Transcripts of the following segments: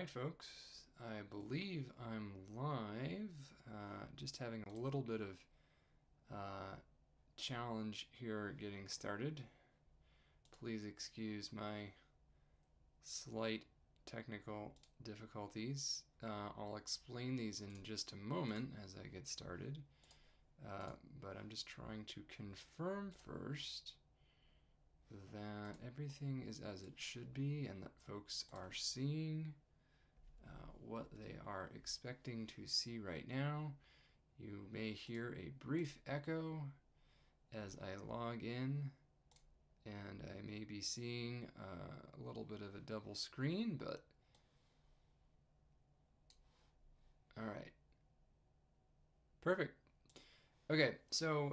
right, folks. I believe I'm live. Just having a little bit of challenge here getting started. Please excuse my slight technical difficulties. I'll explain these in just a moment as I get started. But I'm just trying to confirm first that everything is as it should be and that folks are seeing what they are expecting to see right now. You may hear a brief echo as I log in, and I may be seeing a little bit of a double screen, but all right. Perfect. Okay, so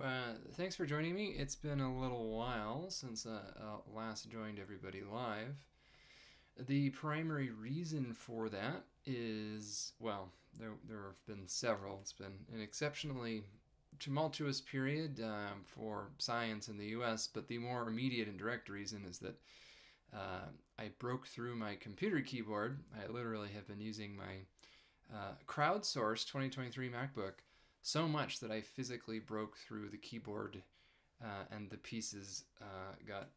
thanks for joining me. It's been a little while since I last joined everybody live. The primary reason for that is, well, there have been several. It's been an exceptionally tumultuous period for science in the US, but the more immediate and direct reason is that I broke through my computer keyboard. I literally have been using my crowdsourced 2023 MacBook so much that I physically broke through the keyboard and the pieces got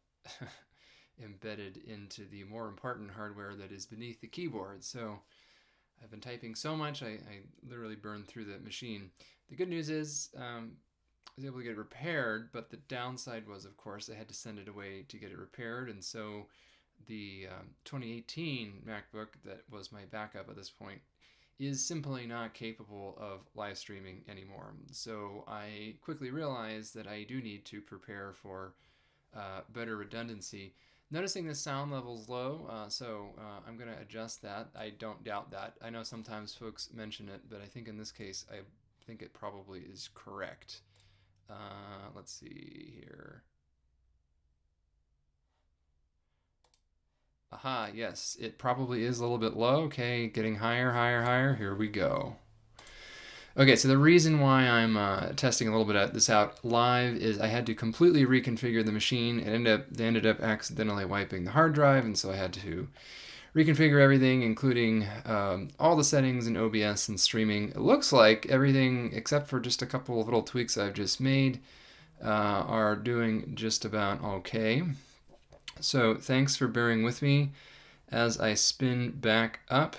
embedded into the more important hardware that is beneath the keyboard. So I've been typing so much, I literally burned through the machine. The good news is I was able to get it repaired, but the downside was, of course, I had to send it away to get it repaired. And so the 2018 MacBook that was my backup at this point is simply not capable of live streaming anymore. So I quickly realized that I do need to prepare for better redundancy. Noticing the sound level's low, so I'm going to adjust that. I don't doubt that. I know sometimes folks mention it, but I think in this case, I think it probably is correct. Let's see here. Aha, yes, it probably is a little bit low. Okay, getting higher, higher, higher. Here we go. Okay, so the reason why I'm testing a little bit of this out live is I had to completely reconfigure the machine. They ended up accidentally wiping the hard drive, and so I had to reconfigure everything, including all the settings in OBS and streaming. It looks like everything, except for just a couple of little tweaks I've just made, are doing just about okay. So thanks for bearing with me as I spin back up.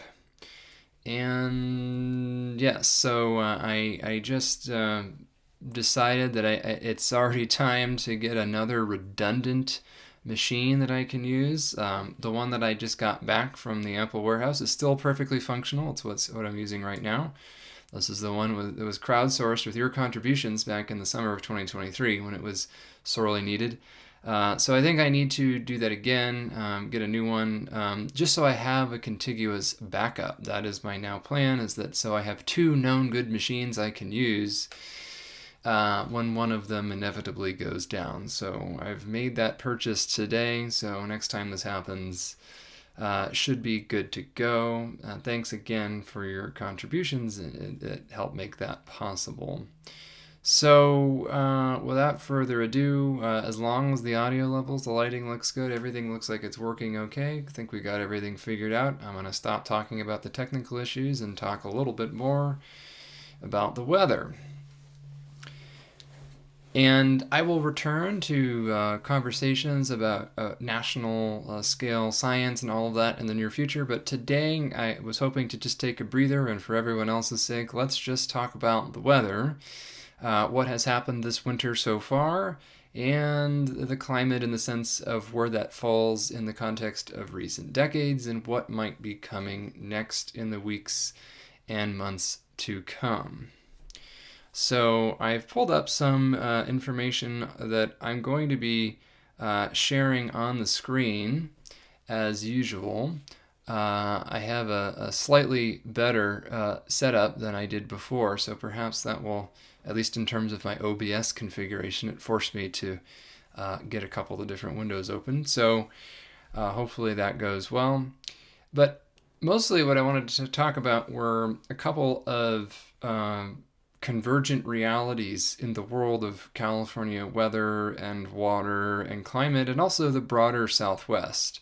And yes, so I just decided that it's already time to get another redundant machine that I can use. The one that I just got back from the Apple warehouse is still perfectly functional. It's what I'm using right now. This is the one that was crowdsourced with your contributions back in the summer of 2023 when it was sorely needed. So I think I need to do that again, get a new one, just so I have a contiguous backup. That is my now plan, is that so I have two known good machines I can use when one of them inevitably goes down. So I've made that purchase today, so next time this happens, should be good to go. Thanks again for your contributions that helped make that possible. So without further ado, as long as the audio levels, the lighting looks good, everything looks like it's working okay, I think we got everything figured out. I'm going to stop talking about the technical issues and talk a little bit more about the weather. And I will return to conversations about national scale science and all of that in the near future. But today I was hoping to just take a breather, and for everyone else's sake, let's just talk about the weather. What has happened this winter so far, and the climate in the sense of where that falls in the context of recent decades and what might be coming next in the weeks and months to come. So I've pulled up some information that I'm going to be sharing on the screen as usual. I have a slightly better setup than I did before, so perhaps that will, at least in terms of my OBS configuration, it forced me to get a couple of different windows open. So hopefully that goes well. But mostly what I wanted to talk about were a couple of convergent realities in the world of California weather and water and climate, and also the broader Southwest.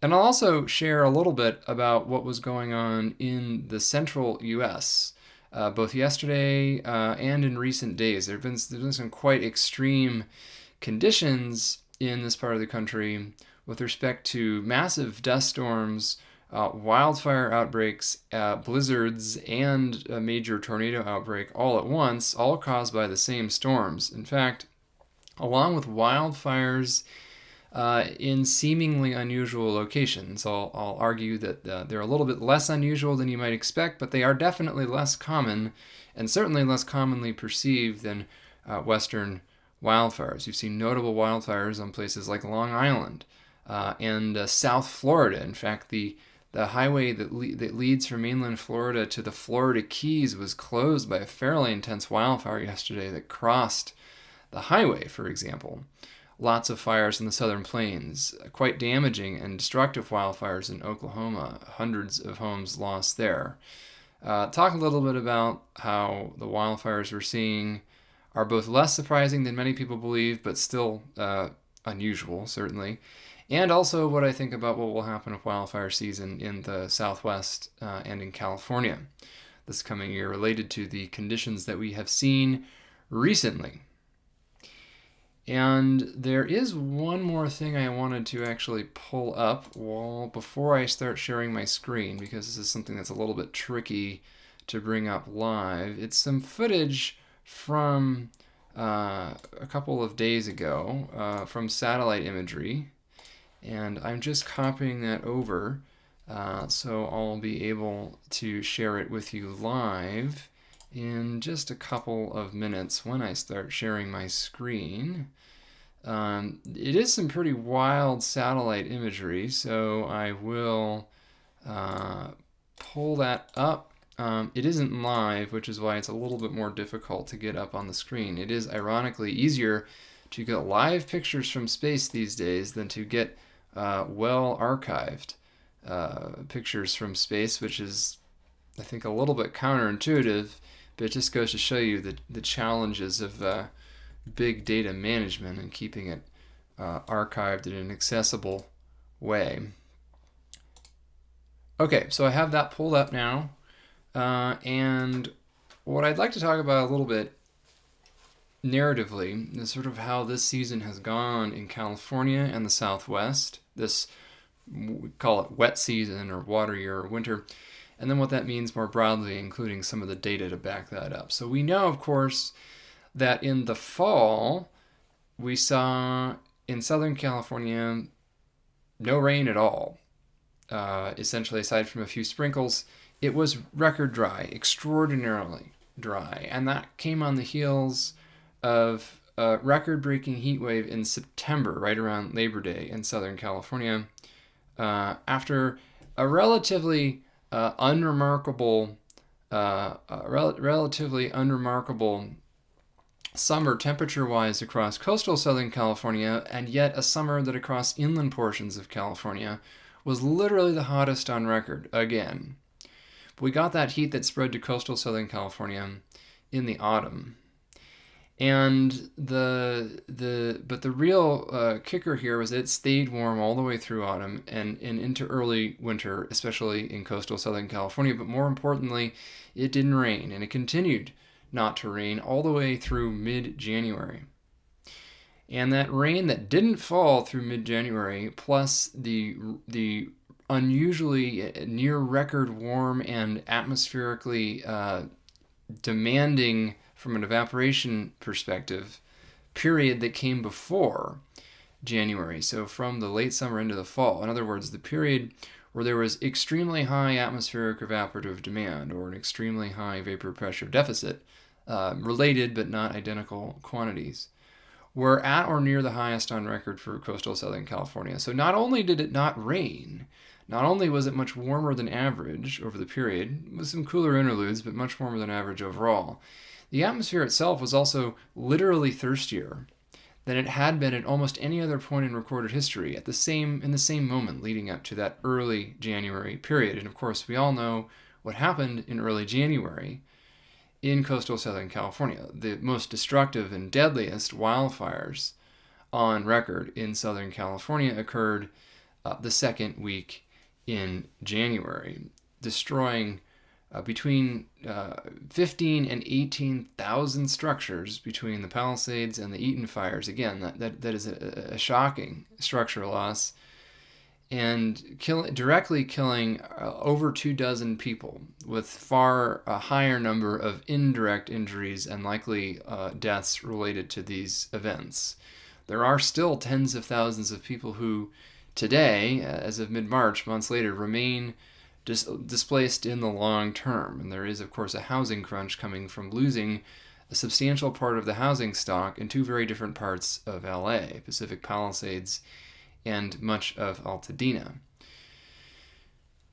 And I'll also share a little bit about what was going on in the central U.S., both yesterday and in recent days. There's been some quite extreme conditions in this part of the country with respect to massive dust storms, wildfire outbreaks, blizzards, and a major tornado outbreak all at once, all caused by the same storms. In fact, along with wildfires in seemingly unusual locations. I'll argue that they're a little bit less unusual than you might expect, but they are definitely less common and certainly less commonly perceived than Western wildfires. You've seen notable wildfires on places like Long Island and South Florida. In fact, the highway that leads from mainland Florida to the Florida Keys was closed by a fairly intense wildfire yesterday that crossed the highway, for example. Lots of fires in the southern plains, quite damaging and destructive wildfires in Oklahoma, hundreds of homes lost there. Talk a little bit about how the wildfires we're seeing are both less surprising than many people believe, but still unusual, certainly. And also what I think about what will happen with wildfire season in the Southwest and in California this coming year, related to the conditions that we have seen recently. And there is one more thing I wanted to actually pull up before I start sharing my screen, because this is something that's a little bit tricky to bring up live. It's some footage from a couple of days ago from satellite imagery, and I'm just copying that over so I'll be able to share it with you live in just a couple of minutes when I start sharing my screen. It is some pretty wild satellite imagery, so I will pull that up. It isn't live, which is why it's a little bit more difficult to get up on the screen. It is ironically easier to get live pictures from space these days than to get well-archived pictures from space, which is, I think, a little bit counterintuitive, but it just goes to show you the challenges of big data management and keeping it archived in an accessible way. Okay, so I have that pulled up now, and what I'd like to talk about a little bit narratively is sort of how this season has gone in California and the Southwest. This, we call it wet season or water year or winter, and then what that means more broadly, including some of the data to back that up. So we know, of course, that in the fall, we saw in Southern California no rain at all. Essentially, aside from a few sprinkles, it was record dry, extraordinarily dry. And that came on the heels of a record-breaking heat wave in September, right around Labor Day in Southern California, after a relatively unremarkable summer temperature-wise across coastal Southern California, and yet a summer that across inland portions of California was literally the hottest on record again. But we got that heat that spread to coastal Southern California in the autumn. And but the real kicker here was it stayed warm all the way through autumn and into early winter, especially in coastal Southern California. But more importantly, it didn't rain, and it continued not to rain all the way through mid-January. And that rain that didn't fall through mid-January, plus the unusually near record warm and atmospherically demanding from an evaporation perspective period that came before January, so from the late summer into the fall. In other words, the period where there was extremely high atmospheric evaporative demand or an extremely high vapor pressure deficit, related but not identical quantities, were at or near the highest on record for coastal Southern California. So not only did it not rain, not only was it much warmer than average over the period, with some cooler interludes, but much warmer than average overall, the atmosphere itself was also literally thirstier than it had been at almost any other point in recorded history in the same moment leading up to that early January period. And of course, we all know what happened in early January in coastal Southern California. The most destructive and deadliest wildfires on record in Southern California occurred the second week in January, destroying between 15 and 18,000 structures between the Palisades and the Eaton fires. Again, that is a shocking structural loss, and directly killing over 24 people, with far a higher number of indirect injuries and likely deaths related to these events. There are still tens of thousands of people who today, as of mid-March, months later, remain displaced in the long term. And there is, of course, a housing crunch coming from losing a substantial part of the housing stock in two very different parts of LA, Pacific Palisades and much of Altadena.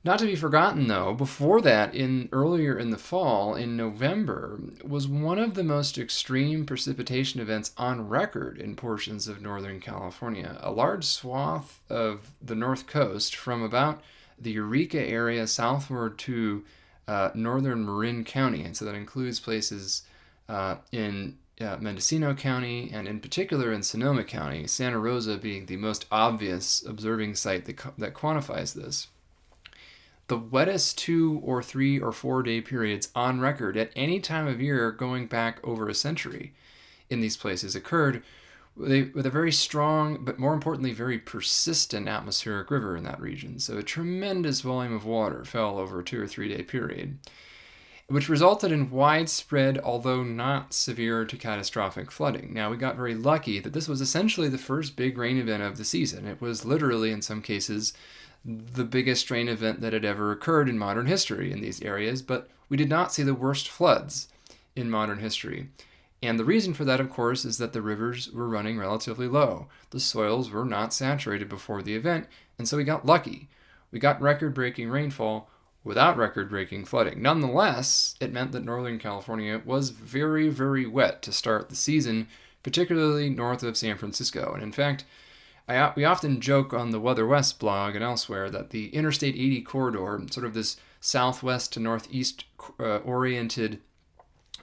Not to be forgotten, though, before that, earlier in the fall, in November, was one of the most extreme precipitation events on record in portions of Northern California. A large swath of the North Coast, from about the Eureka area southward to northern Marin County, and so that includes places in Mendocino County, and in particular in Sonoma County, Santa Rosa being the most obvious observing site that quantifies this. The wettest 2 or 3 or 4 day periods on record at any time of year going back over a century in these places occurred with a very strong, but more importantly, very persistent atmospheric river in that region. So a tremendous volume of water fell over a 2 or 3 day period, which resulted in widespread, although not severe to catastrophic flooding. Now, we got very lucky that this was essentially the first big rain event of the season. It was literally, in some cases, the biggest rain event that had ever occurred in modern history in these areas, but we did not see the worst floods in modern history. And the reason for that, of course, is that the rivers were running relatively low. The soils were not saturated before the event, and so we got lucky. We got record-breaking rainfall without record-breaking flooding. Nonetheless, it meant that Northern California was very, very wet to start the season, particularly north of San Francisco. And in fact, we often joke on the Weather West blog and elsewhere that the Interstate 80 corridor, sort of this southwest to northeast oriented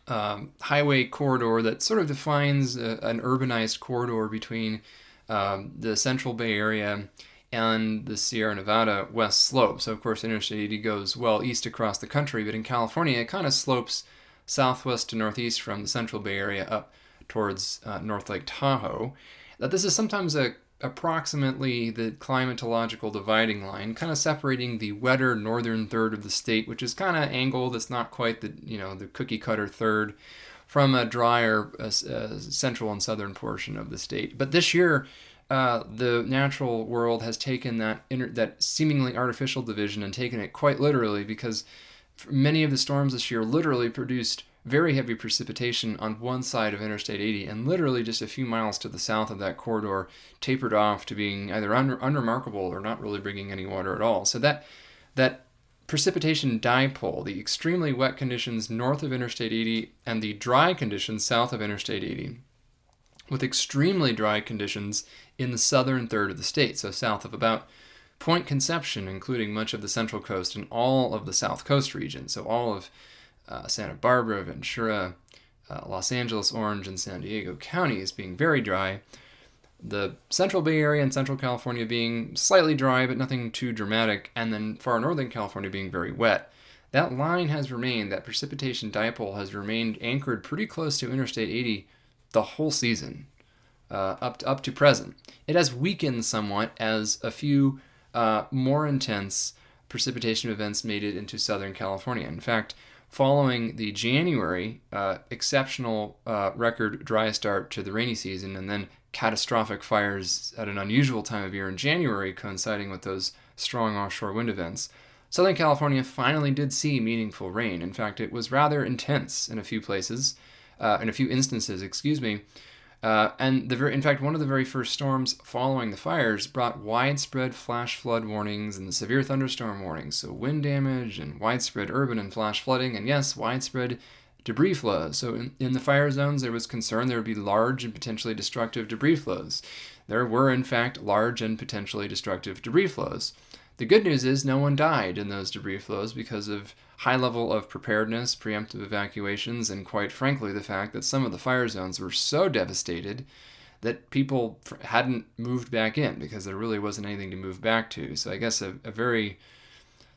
highway corridor that sort of defines an urbanized corridor between the Central Bay Area and the Sierra Nevada West Slope. So, of course, Interstate 80 goes well east across the country, but in California, it kind of slopes southwest to northeast from the Central Bay Area up towards North Lake Tahoe. That this is sometimes approximately the climatological dividing line, kind of separating the wetter northern third of the state, which is kind of angled. It's not quite the cookie cutter third, from a drier central and southern portion of the state. But this year, the natural world has taken that seemingly artificial division and taken it quite literally, because many of the storms this year literally produced very heavy precipitation on one side of Interstate 80, and literally just a few miles to the south of that corridor tapered off to being either unremarkable or not really bringing any water at all. So that precipitation dipole, the extremely wet conditions north of Interstate 80 and the dry conditions south of Interstate 80, with extremely dry conditions in the southern third of the state, so south of about Point Conception, including much of the Central Coast and all of the South Coast region, so all of Santa Barbara, Ventura, Los Angeles, Orange, and San Diego counties being very dry. The Central Bay Area and Central California being slightly dry, but nothing too dramatic, and then far northern California being very wet. That line has remained, that precipitation dipole has remained anchored pretty close to Interstate 80 the whole season, up to present. It has weakened somewhat as a few more intense precipitation events made it into Southern California. In fact, following the January exceptional record dry start to the rainy season, and then catastrophic fires at an unusual time of year in January coinciding with those strong offshore wind events, Southern California finally did see meaningful rain. In fact, it was rather intense in a few places, in a few instances, and in fact, one of the very first storms following the fires brought widespread flash flood warnings and severe thunderstorm warnings. So wind damage and widespread urban and flash flooding, and yes, widespread debris flows. So in the fire zones, there was concern there would be large and potentially destructive debris flows. There were, in fact, large and potentially destructive debris flows. The good news is no one died in those debris flows because of high level of preparedness, preemptive evacuations, and quite frankly, the fact that some of the fire zones were so devastated that people hadn't moved back in because there really wasn't anything to move back to. So I guess a very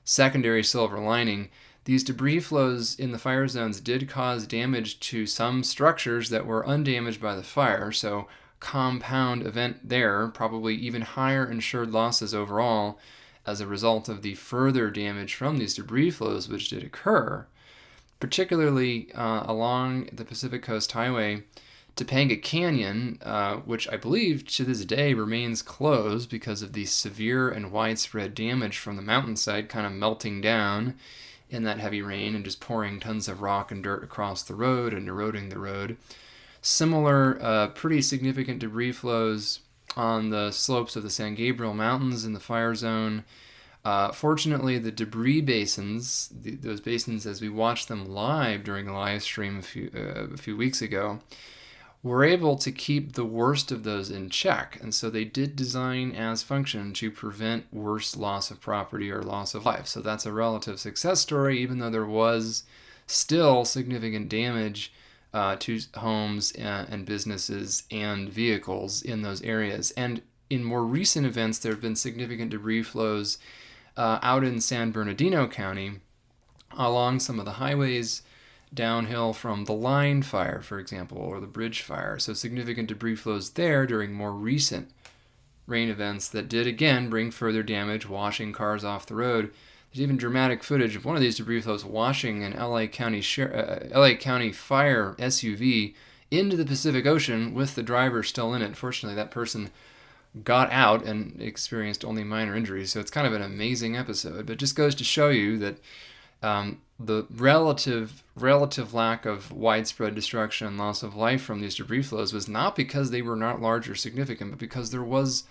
secondary silver lining. These debris flows in the fire zones did cause damage to some structures that were undamaged by the fire, so compound event there, probably even higher insured losses overall as a result of the further damage from these debris flows which did occur, particularly along the Pacific Coast Highway. Topanga Canyon, which I believe to this day remains closed because of the severe and widespread damage from the mountainside kind of melting down in that heavy rain and just pouring tons of rock and dirt across the road and eroding the road. Similar, pretty significant debris flows on the slopes of the San Gabriel Mountains in the fire zone. Fortunately, the debris basins, those basins as we watched them live during a live stream a few weeks ago, were able to keep the worst of those in check. And so they did design as function to prevent worse loss of property or loss of life. So that's a relative success story, even though there was still significant damage to homes and businesses and vehicles in those areas. And in more recent events, there have been significant debris flows out in San Bernardino County along some of the highways downhill from the line fire, for example, or the bridge fire. So significant debris flows there during more recent rain events that did again bring further damage, washing cars off the road. There's even dramatic footage of one of these debris flows washing an LA County fire SUV into the Pacific Ocean with the driver still in it. Fortunately, that person got out and experienced only minor injuries. So it's kind of an amazing episode, but it just goes to show you that the relative lack of widespread destruction and loss of life from these debris flows was not because they were not large or significant, but because there was,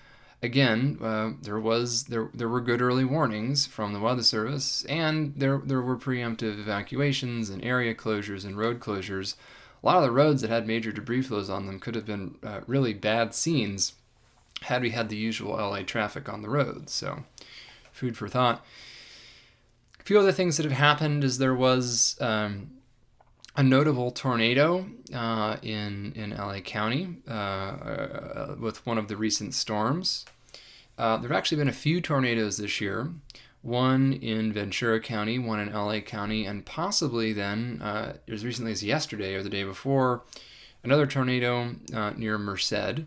again, there were good early warnings from the Weather Service, and there were preemptive evacuations and area closures and road closures. A lot of the roads that had major debris flows on them could have been really bad scenes had we had the usual LA traffic on the roads. So, food for thought. A few other things that have happened is there was a notable tornado in LA County with one of the recent storms. There have actually been a few tornadoes this year, one in Ventura County, one in LA County, and possibly then, as recently as yesterday or the day before, another tornado near Merced.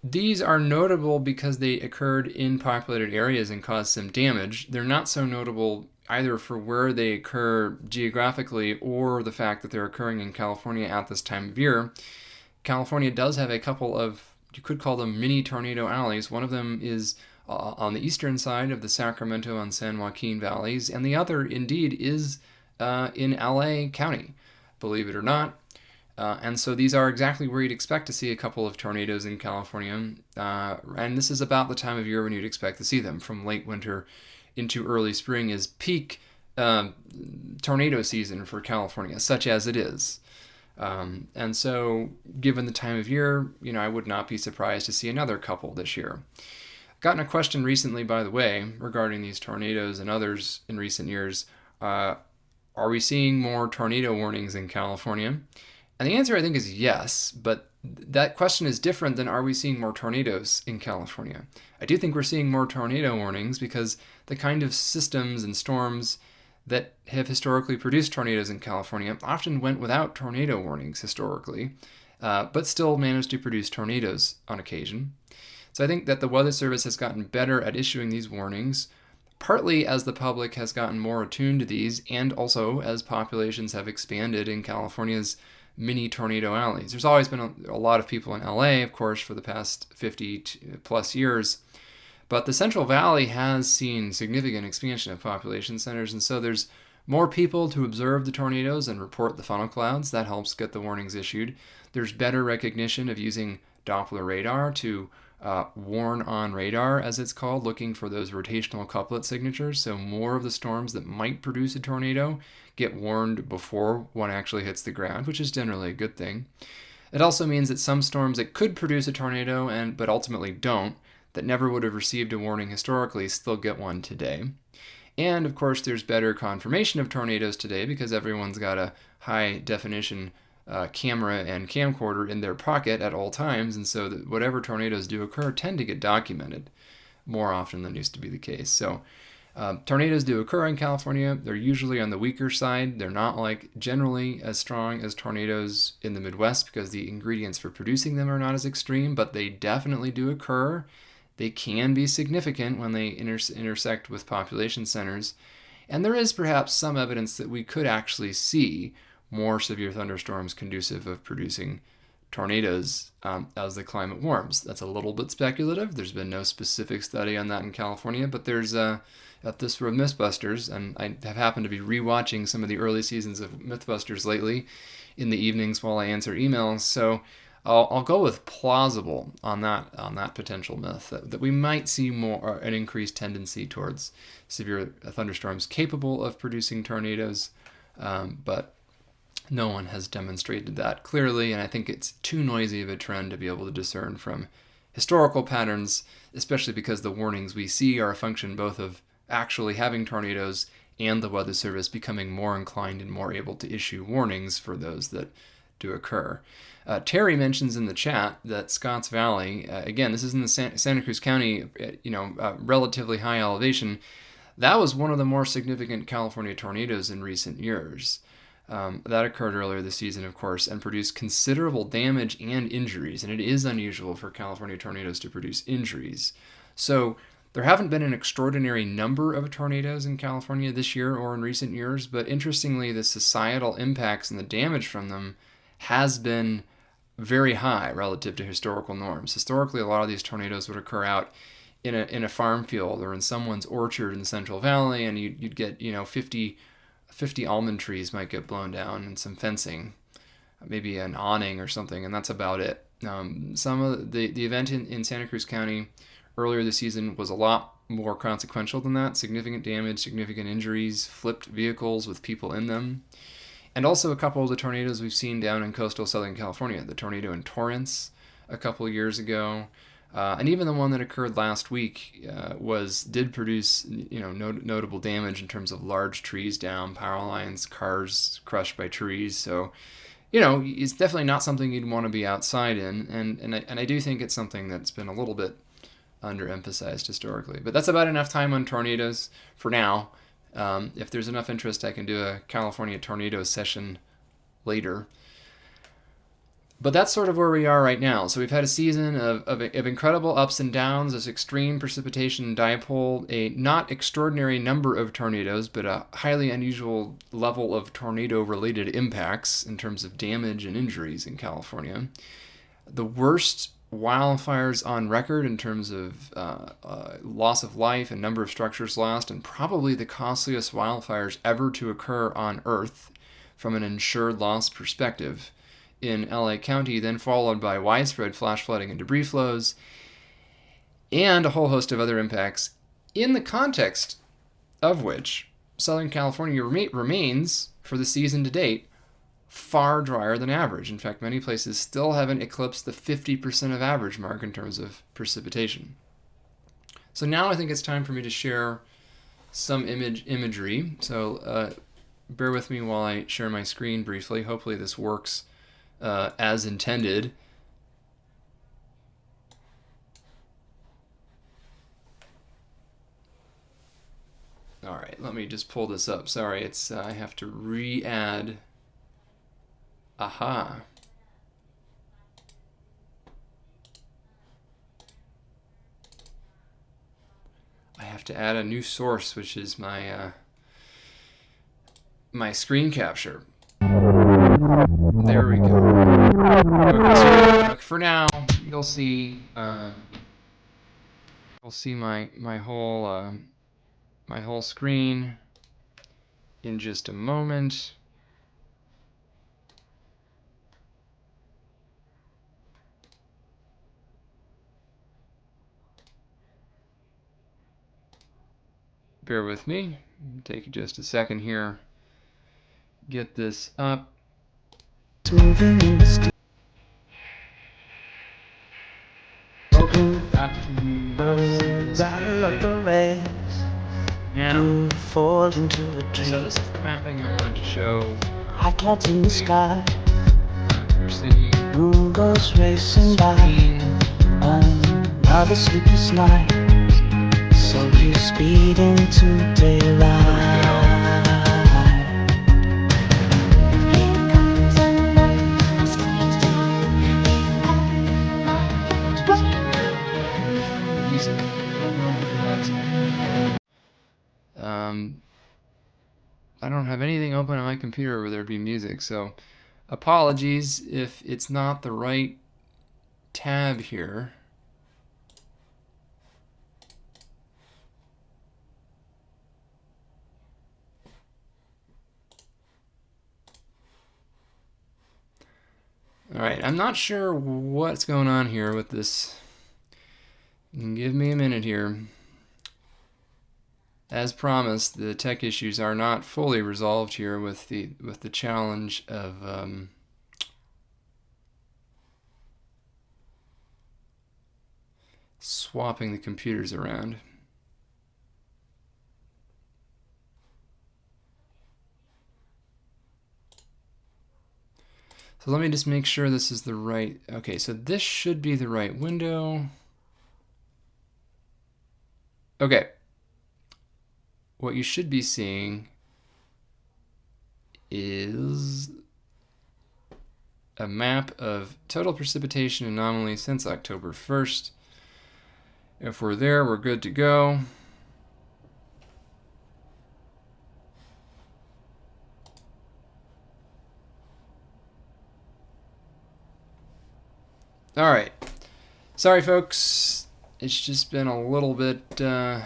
These are notable because they occurred in populated areas and caused some damage. They're not so notable either for where they occur geographically or the fact that they're occurring in California at this time of year. California does have a couple of, you could call them mini tornado alleys. One of them is on the eastern side of the Sacramento and San Joaquin valleys, and the other indeed is in LA County, believe it or not. And so these are exactly where you'd expect to see a couple of tornadoes in California. And this is about the time of year when you'd expect to see them. From late winter into early spring is peak tornado season for California, such as it is. And so given the time of year, I would not be surprised to see another couple this year. Gotten a question recently, by the way, regarding these tornadoes and others in recent years. Are we seeing more tornado warnings in California? And the answer, I think, is yes, but that question is different than are we seeing more tornadoes in California? I do think we're seeing more tornado warnings because the kind of systems and storms that have historically produced tornadoes in California often went without tornado warnings historically, but still managed to produce tornadoes on occasion. So I think that the Weather Service has gotten better at issuing these warnings, partly as the public has gotten more attuned to these, and also as populations have expanded in California's mini tornado alleys. There's always been a lot of people in LA, of course, for the past 50 plus years, but the Central Valley has seen significant expansion of population centers, and so there's more people to observe the tornadoes and report the funnel clouds. That helps get the warnings issued. There's better recognition of using Doppler radar to warn on radar, as it's called, looking for those rotational couplet signatures, so more of the storms that might produce a tornado get warned before one actually hits the ground, which is generally a good thing. It also means that some storms that could produce a tornado but ultimately don't, that never would have received a warning historically, still get one today. And of course, there's better confirmation of tornadoes today because everyone's got a high definition camera and camcorder in their pocket at all times, and so that whatever tornadoes do occur tend to get documented more often than used to be the case. So tornadoes do occur in California. They're usually on the weaker side. They're not like generally as strong as tornadoes in the Midwest because the ingredients for producing them are not as extreme, but they definitely do occur. They can be significant when they intersect with population centers. And there is perhaps some evidence that we could actually see more severe thunderstorms conducive of producing tornadoes as the climate warms. That's a little bit speculative. There's been no specific study on that in California, but there's at this for Mythbusters, and I have happened to be rewatching some of the early seasons of Mythbusters lately in the evenings while I answer emails. So I'll go with plausible on that potential myth that we might see more an increased tendency towards severe thunderstorms capable of producing tornadoes, but no one has demonstrated that clearly, and I think it's too noisy of a trend to be able to discern from historical patterns, especially because the warnings we see are a function both of actually having tornadoes and the Weather Service becoming more inclined and more able to issue warnings for those that do occur. Terry mentions in the chat that Scotts Valley, again, this is in the Santa Cruz County, relatively high elevation. That was one of the more significant California tornadoes in recent years. That occurred earlier this season, of course, and produced considerable damage and injuries. And it is unusual for California tornadoes to produce injuries. So there haven't been an extraordinary number of tornadoes in California this year or in recent years, but interestingly, the societal impacts and the damage from them has been very high relative to historical norms. Historically, a lot of these tornadoes would occur out in a farm field or in someone's orchard in the Central Valley, and you'd get 50 almond trees might get blown down and some fencing, maybe an awning or something, and that's about it. Some of the event in Santa Cruz County earlier this season was a lot more consequential than that. Significant damage, significant injuries, flipped vehicles with people in them. And also a couple of the tornadoes we've seen down in coastal Southern California. The tornado in Torrance a couple of years ago, and even the one that occurred last week did produce notable damage in terms of large trees down, power lines, cars crushed by trees. So it's definitely not something you'd want to be outside in, and I do think it's something that's been a little bit underemphasized historically. But that's about enough time on tornadoes for now. If there's enough interest, I can do a California tornado session later. But that's sort of where we are right now. So we've had a season of incredible ups and downs, this extreme precipitation dipole, a not extraordinary number of tornadoes, but a highly unusual level of tornado-related impacts in terms of damage and injuries in California. The worst wildfires on record in terms of loss of life and number of structures lost, and probably the costliest wildfires ever to occur on Earth from an insured loss perspective in LA County, then followed by widespread flash flooding and debris flows, and a whole host of other impacts, in the context of which Southern California remains, for the season to date, far drier than average. In fact, many places still haven't eclipsed the 50% of average mark in terms of precipitation. So now I think it's time for me to share some imagery. So bear with me while I share my screen briefly. Hopefully this works as intended. All right, let me just pull this up. Sorry, I have to re-add. Aha. I have to add a new source, which is my my screen capture. There we go. Okay, so for now, you'll see my whole screen in just a moment. Bear with me. Take just a second here. Get this up. Now, fall into a tree. So this is the mapping I wanted to show. I can't see the sky. moon goes racing by on another sleepless night. So you speed into daylight. I don't have anything open on my computer where there'd be music, so apologies if it's not the right tab here. All right, I'm not sure what's going on here with this. Give me a minute here. As promised, the tech issues are not fully resolved here with the challenge of swapping the computers around. So let me just make sure this is the right. Okay, so this should be the right window. Okay. What you should be seeing is a map of total precipitation anomaly since October 1st. If we're there, we're good to go. All right. Sorry, folks. It's just been a little bit of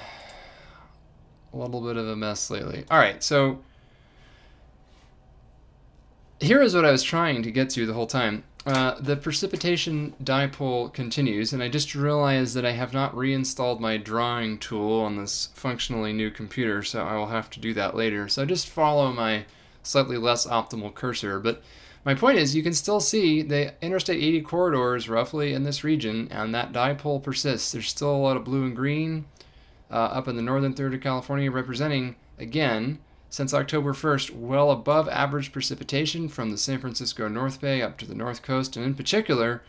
a mess lately. All right, so here is what I was trying to get to the whole time. The precipitation dipole continues, and I just realized that I have not reinstalled my drawing tool on this functionally new computer, so I will have to do that later. So just follow my slightly less optimal cursor. But my point is, you can still see the Interstate 80 corridors roughly in this region, and that dipole persists. There's still a lot of blue and green up in the northern third of California, representing, again, since October 1st, well above average precipitation from the San Francisco North Bay up to the North Coast, and in particular,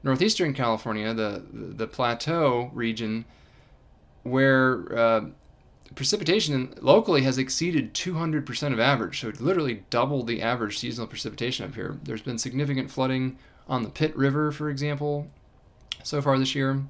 northeastern California, the plateau region, where precipitation locally has exceeded 200% of average, so it literally doubled the average seasonal precipitation up here. There's been significant flooding on the Pitt River, for example, so far this year.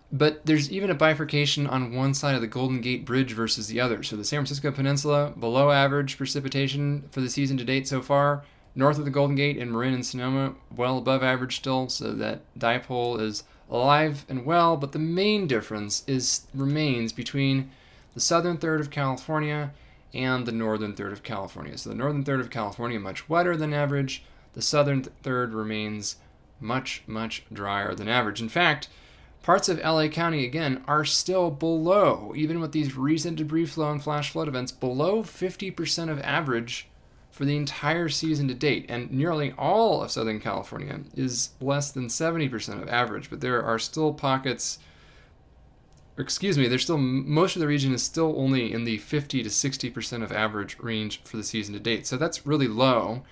But there's even a bifurcation on one side of the Golden Gate Bridge versus the other. So the San Francisco Peninsula, below average precipitation for the season to date so far. North of the Golden Gate in Marin and Sonoma, well above average still. So that dipole is alive and well. But the main difference remains between the southern third of California and the northern third of California. So the northern third of California much wetter than average. The southern third remains much, much drier than average. In fact, parts of LA County, again, are still below, even with these recent debris flow and flash flood events, below 50% of average for the entire season to date. And nearly all of Southern California is less than 70% of average. But there are still pockets, most of the region is still only in the 50 to 60% of average range for the season to date. So that's really low.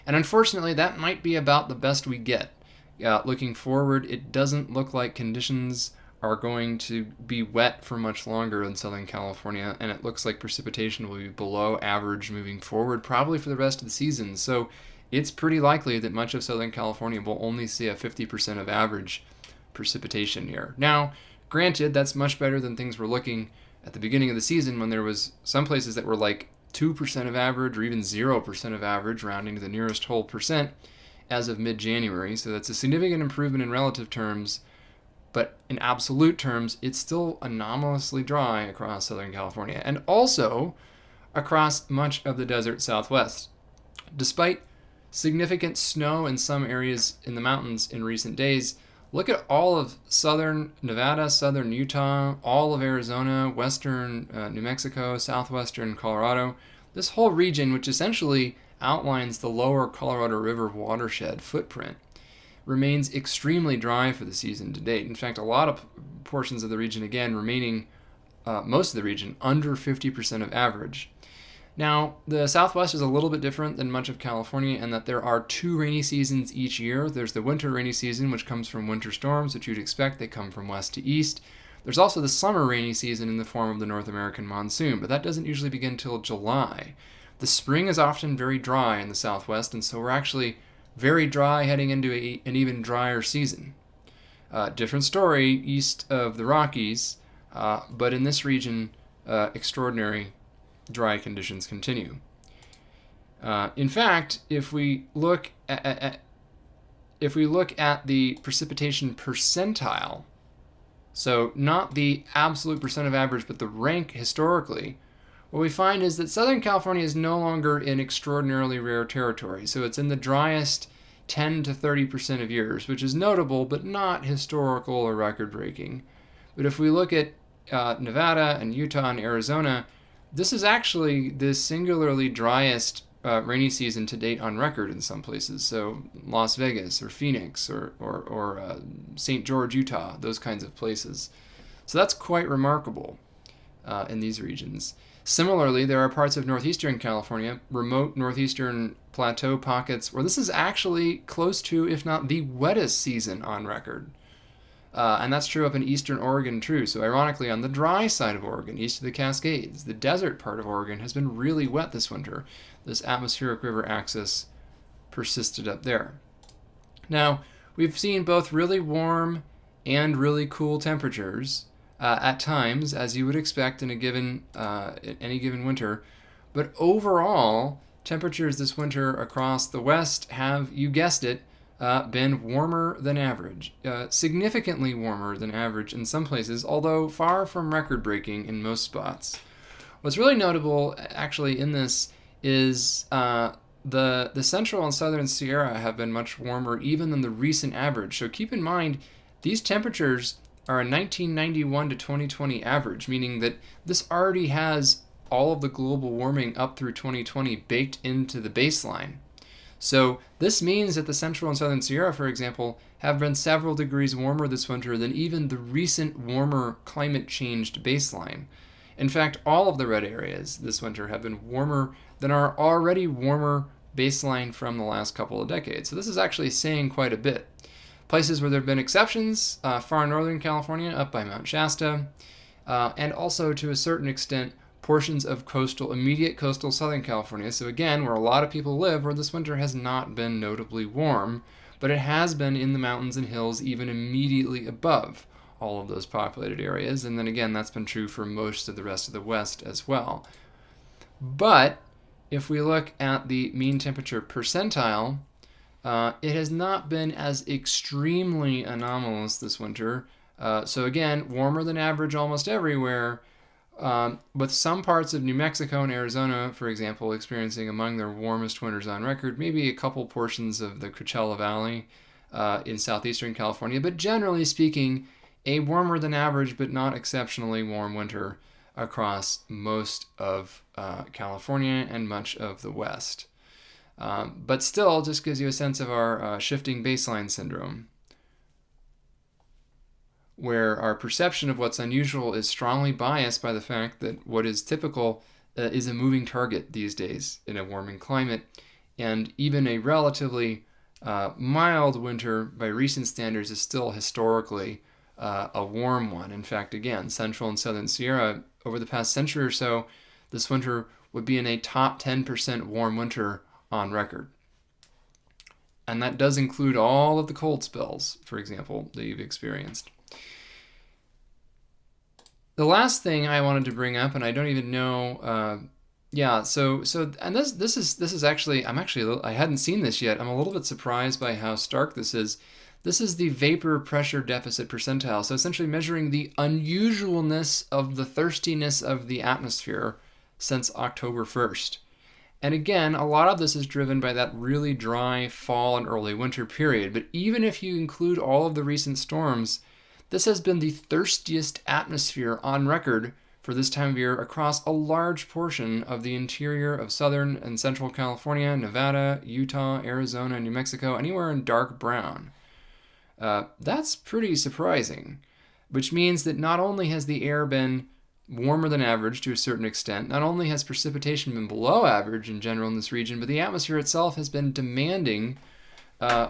And unfortunately, that might be about the best we get. Looking forward, it doesn't look like conditions are going to be wet for much longer in Southern California, and it looks like precipitation will be below average moving forward, probably for the rest of the season. So it's pretty likely that much of Southern California will only see a 50% of average precipitation year. Now, granted, that's much better than things were looking at the beginning of the season, when there was some places that were like 2% of average or even 0% of average, rounding to the nearest whole percent, as of mid-January. So that's a significant improvement in relative terms, but in absolute terms, it's still anomalously dry across Southern California and also across much of the desert Southwest. Despite significant snow in some areas in the mountains in recent days, look at all of southern Nevada, southern Utah, all of Arizona, western New Mexico, southwestern Colorado. This whole region, which essentially outlines the lower Colorado River watershed footprint, remains extremely dry for the season to date. In fact, a lot of portions of the region, again, remaining, most of the region, under 50% of average. Now, the Southwest is a little bit different than much of California in that there are 2 rainy seasons each year. There's the winter rainy season, which comes from winter storms, which you'd expect. They come from west to east. There's also the summer rainy season in the form of the North American monsoon, but that doesn't usually begin till July. The spring is often very dry in the Southwest, and so we're actually very dry heading into an even drier season. Different story east of the Rockies, but in this region, extraordinary dry conditions continue. In fact, if we look at the precipitation percentile, so not the absolute percent of average, but the rank historically, what we find is that Southern California is no longer in extraordinarily rare territory. So it's in the driest 10 to 30% of years, which is notable, but not historical or record-breaking. But if we look at Nevada and Utah and Arizona, this is actually the singularly driest rainy season to date on record in some places. So Las Vegas or Phoenix or St. George, Utah, those kinds of places. So that's quite remarkable in these regions. Similarly, there are parts of northeastern California, remote northeastern plateau pockets, where this is actually close to, if not the wettest season on record. And that's true up in eastern Oregon, too. So ironically, on the dry side of Oregon, east of the Cascades, the desert part of Oregon has been really wet this winter. This atmospheric river axis persisted up there. Now, we've seen both really warm and really cool temperatures at times, as you would expect in any given winter. But overall, temperatures this winter across the West have, you guessed it, been warmer than average, significantly warmer than average in some places, although far from record-breaking in most spots. What's really notable, actually, in this is the central and southern Sierra have been much warmer even than the recent average. So keep in mind, these temperatures are a 1991 to 2020 average, meaning that this already has all of the global warming up through 2020 baked into the baseline. So this means that the central and southern Sierra, for example, have been several degrees warmer this winter than even the recent warmer climate-changed baseline. In fact, all of the red areas this winter have been warmer than our already warmer baseline from the last couple of decades. So this is actually saying quite a bit. Places where there have been exceptions, far northern California, up by Mount Shasta, and also to a certain extent, portions of immediate coastal Southern California. So again, where a lot of people live, where this winter has not been notably warm, but it has been in the mountains and hills even immediately above all of those populated areas. And then again, that's been true for most of the rest of the West as well. But if we look at the mean temperature percentile, it has not been as extremely anomalous this winter. So again, warmer than average almost everywhere, with some parts of New Mexico and Arizona, for example, experiencing among their warmest winters on record, maybe a couple portions of the Coachella Valley in southeastern California, but generally speaking, a warmer than average but not exceptionally warm winter across most of California and much of the West. But still, just gives you a sense of our shifting baseline syndrome, where our perception of what's unusual is strongly biased by the fact that what is typical is a moving target these days in a warming climate, and even a relatively mild winter by recent standards is still historically a warm one. In fact, again, central and southern Sierra over the past century or so, this winter would be in a top 10% warm winter on record. And that does include all of the cold spells, for example, that you've experienced. The last thing I wanted to bring up, and I don't even know, and this is actually, I hadn't seen this yet. I'm a little bit surprised by how stark this is. This is the vapor pressure deficit percentile. So essentially measuring the unusualness of the thirstiness of the atmosphere since October 1st. And again, a lot of this is driven by that really dry fall and early winter period. But even if you include all of the recent storms, this has been the thirstiest atmosphere on record for this time of year across a large portion of the interior of southern and central California, Nevada, Utah, Arizona, New Mexico, anywhere in dark brown. That's pretty surprising, which means that not only has the air been warmer than average to a certain extent. Not only has precipitation been below average in general in this region, but the atmosphere itself has been demanding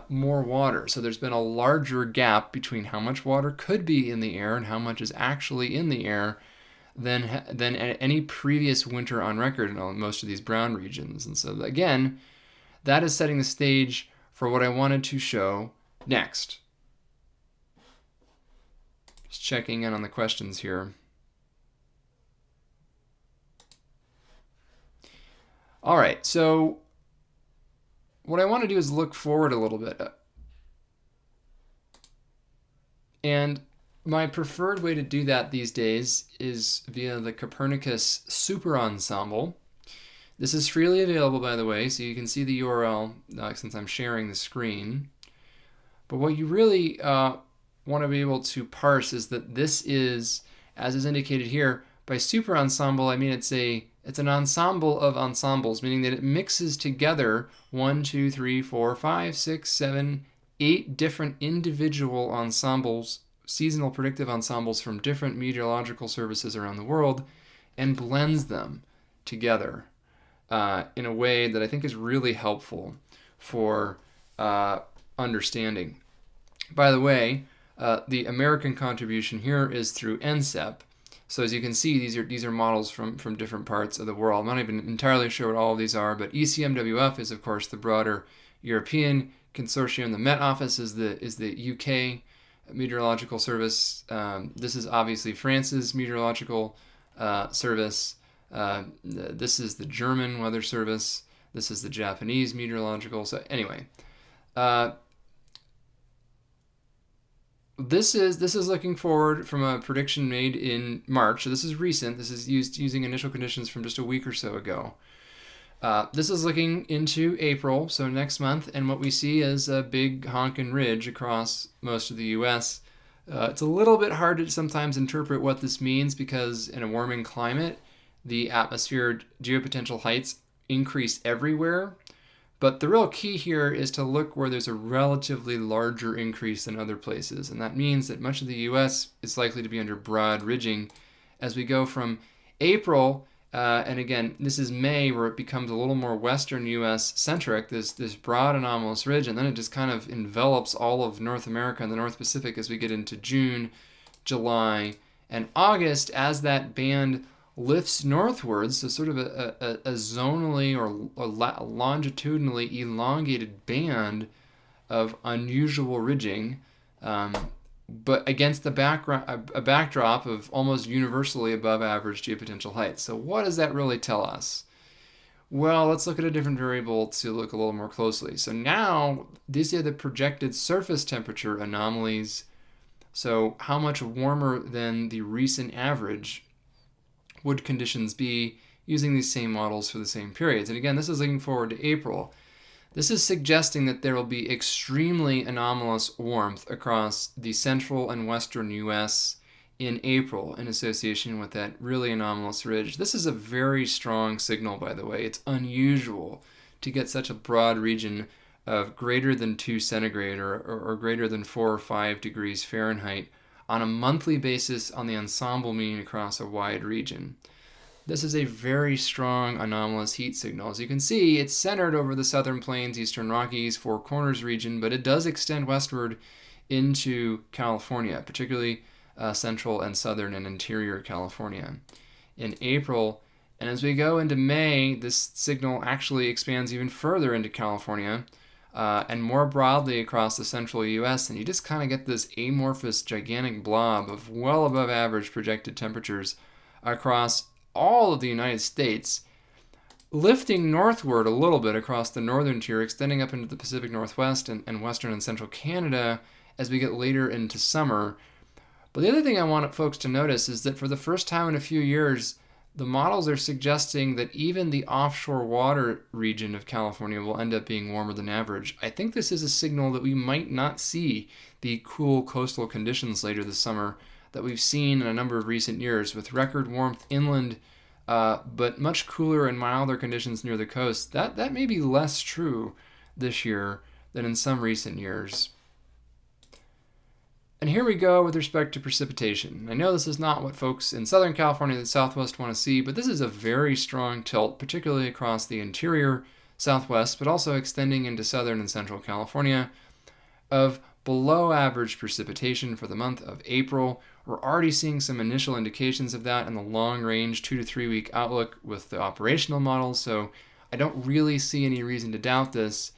more water. So there's been a larger gap between how much water could be in the air and how much is actually in the air than any previous winter on record in most of these brown regions. And so again, that is setting the stage for what I wanted to show next. Just checking in on the questions here. All right, so what I want to do is look forward a little bit. And my preferred way to do that these days is via the Copernicus Super Ensemble. This is freely available, by the way, so you can see the URL since I'm sharing the screen. But what you really want to be able to parse is that this is, as is indicated here, by Super Ensemble, I mean it's an ensemble of ensembles, meaning that it mixes together 1, 2, 3, 4, 5, 6, 7, 8 different individual ensembles, seasonal predictive ensembles from different meteorological services around the world, and blends them together in a way that I think is really helpful for understanding. By the way, the American contribution here is through NCEP. So as you can see, these are models from different parts of the world. I'm not even entirely sure what all of these are, but ECMWF is, of course, the broader European consortium. The Met Office is the UK Meteorological Service. This is obviously France's meteorological service. This is the German Weather Service. This is the Japanese meteorological. So anyway, this is looking forward from a prediction made in March. So this is recent. This is using initial conditions from just a week or so ago. This is looking into April, so next month, and what we see is a big honkin' ridge across most of the U.S. It's a little bit hard to sometimes interpret what this means because in a warming climate, the atmosphere geopotential heights increase everywhere. But the real key here is to look where there's a relatively larger increase than other places. And that means that much of the U.S. is likely to be under broad ridging as we go from April, and again, this is May, where it becomes a little more western U.S. centric, this broad anomalous ridge, and then it just kind of envelops all of North America and the North Pacific as we get into June, July, and August as that band lifts northwards, so sort of a zonally or longitudinally elongated band of unusual ridging, but against a backdrop of almost universally above average geopotential heights. So what does that really tell us? Well, let's look at a different variable to look a little more closely. So now these are the projected surface temperature anomalies. So how much warmer than the recent average would conditions be using these same models for the same periods? And again, this is looking forward to April. This is suggesting that there will be extremely anomalous warmth across the central and western U.S. in April in association with that really anomalous ridge. This is a very strong signal, by the way. It's unusual to get such a broad region of greater than 2 centigrade or greater than 4 or 5 degrees Fahrenheit on a monthly basis on the ensemble mean across a wide region. This is a very strong anomalous heat signal. As you can see, it's centered over the Southern Plains, Eastern Rockies, Four Corners region, but it does extend westward into California, particularly central and southern and interior California in April. And as we go into May, this signal actually expands even further into California and more broadly across the central U.S. And you just kind of get this amorphous, gigantic blob of well above average projected temperatures across all of the United States, lifting northward a little bit across the northern tier, extending up into the Pacific Northwest and western and central Canada as we get later into summer. But the other thing I want folks to notice is that for the first time in a few years, the models are suggesting that even the offshore water region of California will end up being warmer than average. I think this is a signal that we might not see the cool coastal conditions later this summer that we've seen in a number of recent years, with record warmth inland, but much cooler and milder conditions near the coast. That may be less true this year than in some recent years. And here we go with respect to precipitation. I know this is not what folks in Southern California and the Southwest want to see, but this is a very strong tilt, particularly across the interior Southwest, but also extending into Southern and Central California, of below average precipitation for the month of April. We're already seeing some initial indications of that in the long range 2 to 3 week outlook with the operational models, so I don't really see any reason to doubt this.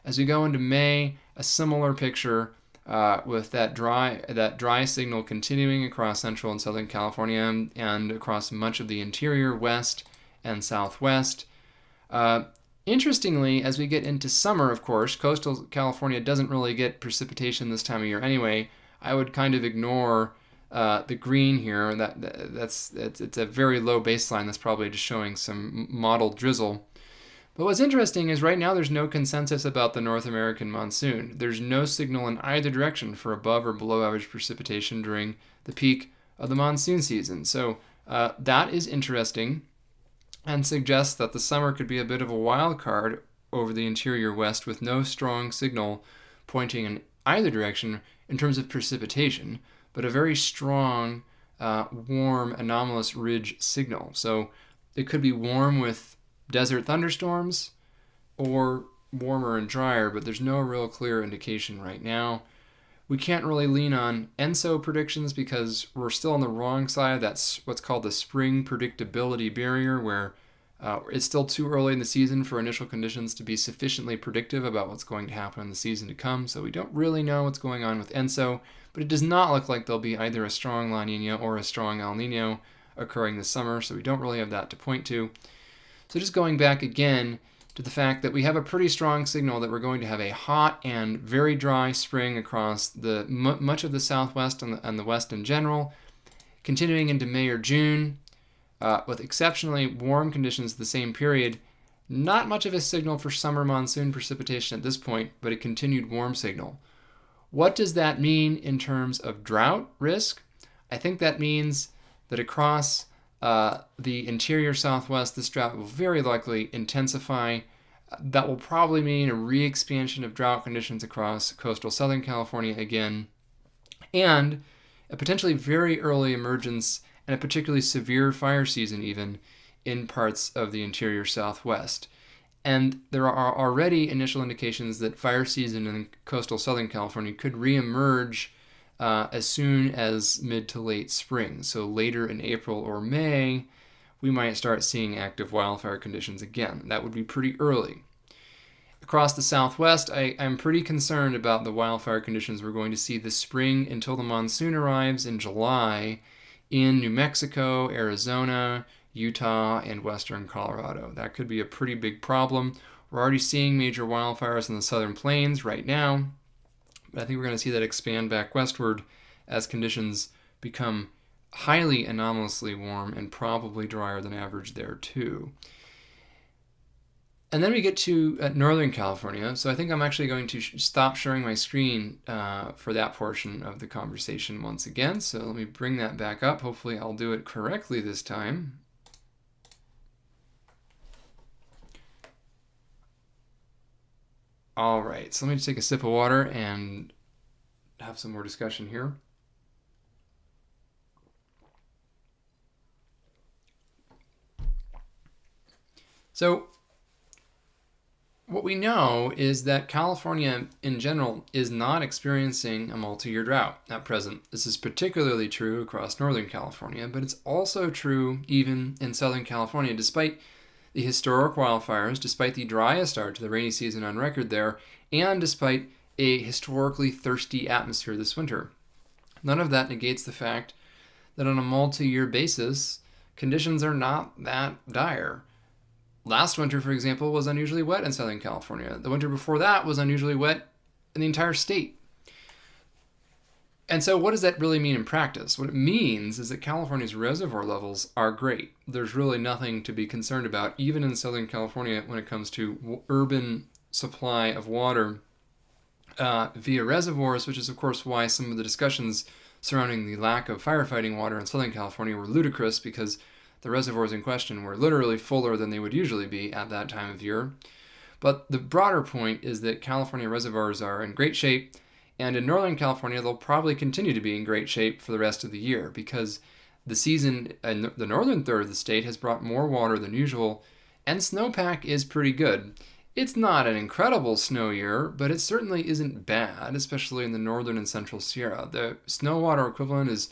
As we go into May, a similar picture with that dry signal continuing across Central and Southern California and across much of the interior West and Southwest. Interestingly, as we get into summer, of course, coastal California doesn't really get precipitation this time of year anyway. I would kind of ignore the green here. It's a very low baseline. That's probably just showing some model drizzle. But what's interesting is right now there's no consensus about the North American monsoon. There's no signal in either direction for above or below average precipitation during the peak of the monsoon season. So that is interesting and suggests that the summer could be a bit of a wild card over the interior West with no strong signal pointing in either direction in terms of precipitation, but a very strong, warm, anomalous ridge signal. So it could be warm with desert thunderstorms or warmer and drier, but there's no real clear indication right now. We can't really lean on ENSO predictions because we're still on the wrong side. That's what's called the spring predictability barrier, where it's still too early in the season for initial conditions to be sufficiently predictive about what's going to happen in the season to come. So we don't really know what's going on with ENSO, but it does not look like there'll be either a strong La Nina or a strong El Nino occurring this summer, so we don't really have that to point to. So just going back again to the fact that we have a pretty strong signal that we're going to have a hot and very dry spring across much of the Southwest and the West in general, continuing into May or June, with exceptionally warm conditions the same period. Not much of a signal for summer monsoon precipitation at this point, but a continued warm signal. What does that mean in terms of drought risk? I think that means that across the interior Southwest, this drought will very likely intensify. That will probably mean a re-expansion of drought conditions across coastal Southern California again, and a potentially very early emergence and a particularly severe fire season even in parts of the interior Southwest. And there are already initial indications that fire season in coastal Southern California could re-emerge as soon as mid to late spring. So later in April or May, we might start seeing active wildfire conditions again. That would be pretty early. Across the Southwest, I'm pretty concerned about the wildfire conditions we're going to see this spring until the monsoon arrives in July in New Mexico, Arizona, Utah, and western Colorado. That could be a pretty big problem. We're already seeing major wildfires in the southern plains right now, but I think we're going to see that expand back westward as conditions become highly anomalously warm and probably drier than average there too. And then we get to Northern California, so I think I'm actually going to stop sharing my screen for that portion of the conversation once again. So let me bring that back up. Hopefully I'll do it correctly this time. All right, so let me just take a sip of water and have some more discussion here. So what we know is that California in general is not experiencing a multi-year drought at present. This is particularly true across Northern California, but it's also true even in Southern California, despite the historic wildfires, despite the driest start to the rainy season on record there, and despite a historically thirsty atmosphere this winter. None of that negates the fact that on a multi-year basis, conditions are not that dire. Last winter, for example, was unusually wet in Southern California. The winter before that was unusually wet in the entire state. And so what does that really mean in practice? What it means is that California's reservoir levels are great. There's really nothing to be concerned about, even in Southern California, when it comes to urban supply of water via reservoirs, which is, of course, why some of the discussions surrounding the lack of firefighting water in Southern California were ludicrous, because the reservoirs in question were literally fuller than they would usually be at that time of year. But the broader point is that California reservoirs are in great shape, And in Northern California, they'll probably continue to be in great shape for the rest of the year because the season in the northern third of the state has brought more water than usual, and snowpack is pretty good. It's not an incredible snow year, but it certainly isn't bad, especially in the northern and central Sierra. The snow water equivalent is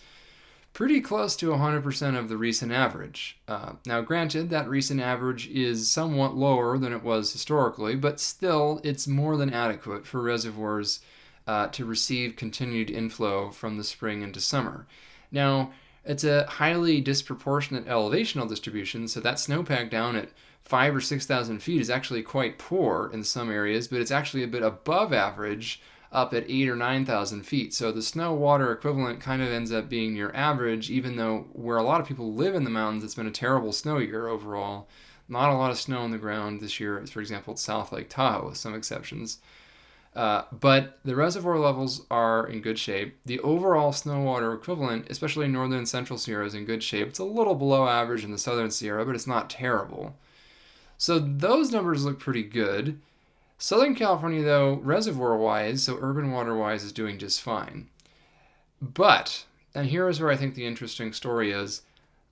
pretty close to 100% of the recent average. Now, granted, that recent average is somewhat lower than it was historically, but still, it's more than adequate for reservoirs to receive continued inflow from the spring into summer. Now, it's a highly disproportionate elevational distribution, so that snowpack down at 5,000 or 6,000 feet is actually quite poor in some areas, but it's actually a bit above average up at 8,000 or 9,000 feet. So the snow water equivalent kind of ends up being your average, even though where a lot of people live in the mountains, it's been a terrible snow year overall. Not a lot of snow on the ground this year, for example, at South Lake Tahoe, with some exceptions. But the reservoir levels are in good shape. The overall snow water equivalent, especially in northern and central Sierra, is in good shape. It's a little below average in the southern Sierra, but it's not terrible. So those numbers look pretty good. Southern California, though, reservoir-wise, so urban water-wise, is doing just fine. But, and here is where I think the interesting story is,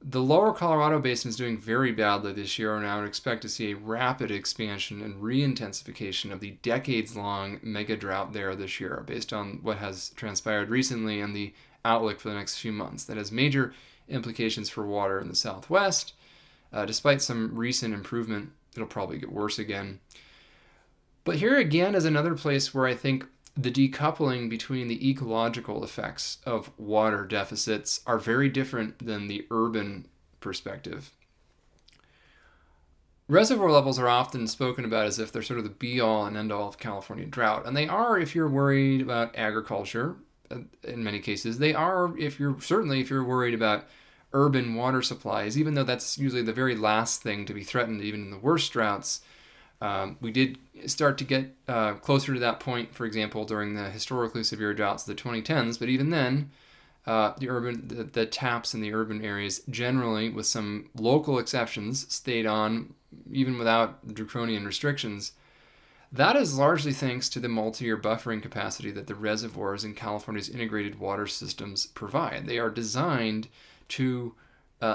the lower Colorado Basin is doing very badly this year, and I would expect to see a rapid expansion and re-intensification of the decades-long mega drought there this year, based on what has transpired recently and the outlook for the next few months. That has major implications for water in the Southwest. Despite some recent improvement, it'll probably get worse again. But here again is another place where I think the decoupling between the ecological effects of water deficits are very different than the urban perspective. Reservoir levels are often spoken about as if they're sort of the be-all and end-all of California drought, and they are if you're worried about agriculture. In many cases, they are if you're worried about urban water supplies, even though that's usually the very last thing to be threatened, even in the worst droughts. We did start to get closer to that point, for example, during the historically severe droughts of the 2010s, but even then, the taps in the urban areas generally, with some local exceptions, stayed on even without draconian restrictions. That is largely thanks to the multi-year buffering capacity that the reservoirs in California's integrated water systems provide. They are designed to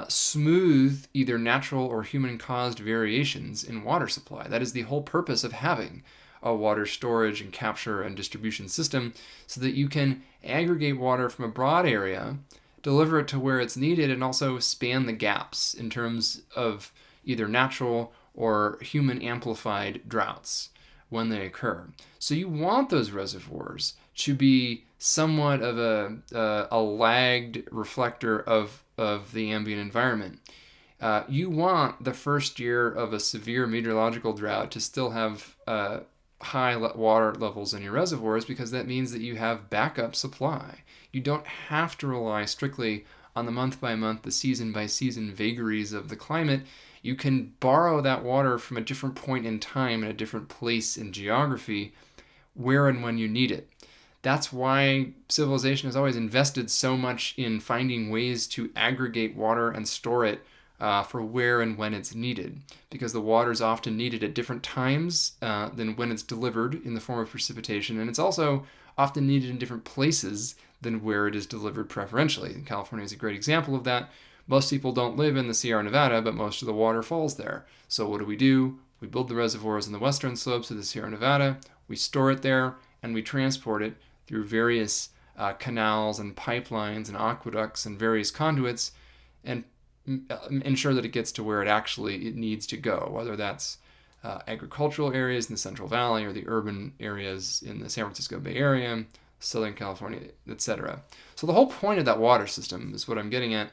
smooth either natural or human-caused variations in water supply. That is the whole purpose of having a water storage and capture and distribution system, so that you can aggregate water from a broad area, deliver it to where it's needed, and also span the gaps in terms of either natural or human-amplified droughts when they occur. So you want those reservoirs to be somewhat of a lagged reflector of the ambient environment. You want the first year of a severe meteorological drought to still have high water levels in your reservoirs, because that means that you have backup supply. You don't have to rely strictly on the month-by-month, the season-by-season vagaries of the climate. You can borrow that water from a different point in time and a different place in geography, where and when you need it. That's why civilization has always invested so much in finding ways to aggregate water and store it for where and when it's needed, because the water is often needed at different times than when it's delivered in the form of precipitation, and it's also often needed in different places than where it is delivered preferentially. And California is a great example of that. Most people don't live in the Sierra Nevada, but most of the water falls there. So what do? We build the reservoirs in the western slopes of the Sierra Nevada, we store it there, and we transport it through various canals and pipelines and aqueducts and various conduits, and ensure that it gets to where it needs to go, whether that's agricultural areas in the Central Valley or the urban areas in the San Francisco Bay Area, Southern California, etc. So the whole point of that water system, is what I'm getting at,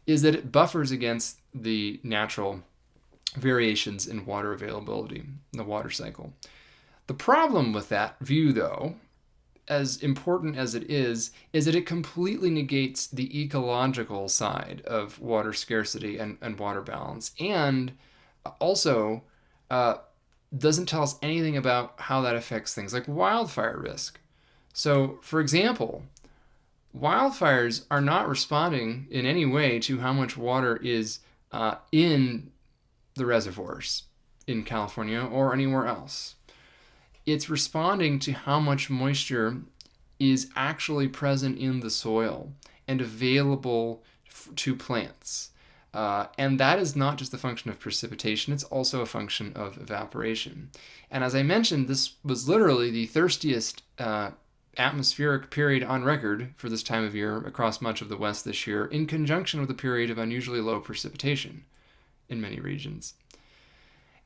is that it buffers against the natural variations in water availability in the water cycle. The problem with that view, though, as important as it is that it completely negates the ecological side of water scarcity and water balance, and also doesn't tell us anything about how that affects things like wildfire risk. So, for example, wildfires are not responding in any way to how much water is in the reservoirs in California or anywhere else. It's responding to how much moisture is actually present in the soil and available to plants. And that is not just a function of precipitation, it's also a function of evaporation. And as I mentioned, this was literally the thirstiest atmospheric period on record for this time of year across much of the West this year, in conjunction with a period of unusually low precipitation in many regions.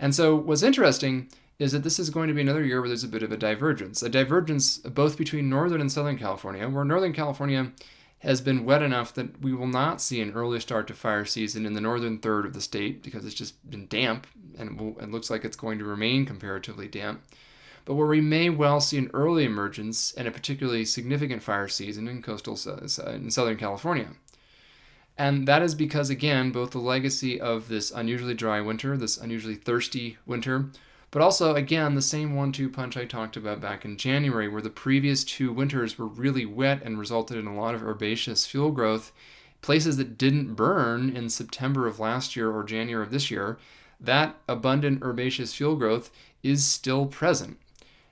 And so what's interesting is that this is going to be another year where there's a bit of a divergence both between Northern and Southern California, where Northern California has been wet enough that we will not see an early start to fire season in the northern third of the state because it's just been damp and it looks like it's going to remain comparatively damp. But where we may well see an early emergence and a particularly significant fire season in in Southern California. And that is because, again, both the legacy of this unusually dry winter, this unusually thirsty winter, but also, again, the same 1-2 punch I talked about back in January, where the previous 2 winters were really wet and resulted in a lot of herbaceous fuel growth. Places that didn't burn in September of last year or January of this year, that abundant herbaceous fuel growth is still present.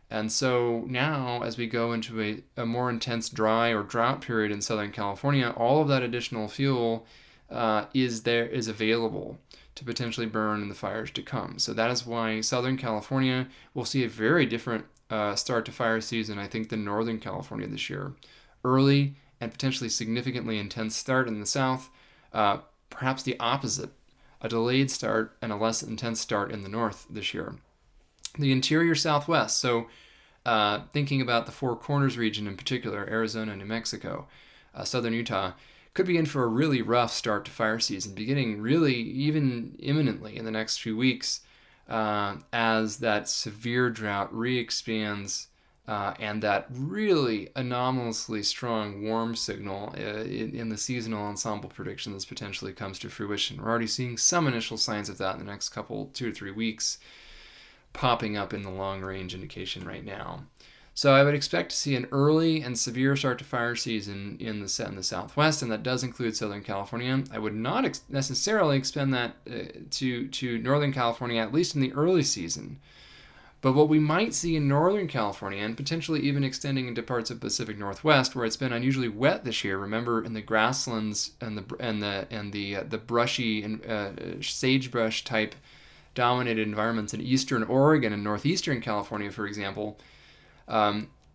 And so now, as we go into a more intense dry or drought period in Southern California, all of that additional fuel is available to potentially burn in the fires to come. So that is why Southern California will see a very different start to fire season, I think, than Northern California this year. Early and potentially significantly intense start in the south, perhaps the opposite, a delayed start and a less intense start in the north this year. The interior southwest, so thinking about the Four Corners region in particular, Arizona, New Mexico, southern Utah, could be in for a really rough start to fire season, beginning really even imminently in the next few weeks as that severe drought re-expands and that really anomalously strong warm signal in the seasonal ensemble predictions potentially comes to fruition. We're already seeing some initial signs of that in the next 2 to 3 weeks popping up in the long range indication right now. So I would expect to see an early and severe start to fire season in the Southwest, and that does include Southern California. I would not necessarily expand that to Northern California, at least in the early season. But what we might see in Northern California, and potentially even extending into parts of Pacific Northwest, where it's been unusually wet this year. Remember, in the grasslands and the brushy and sagebrush type dominated environments in eastern Oregon and northeastern California, for example.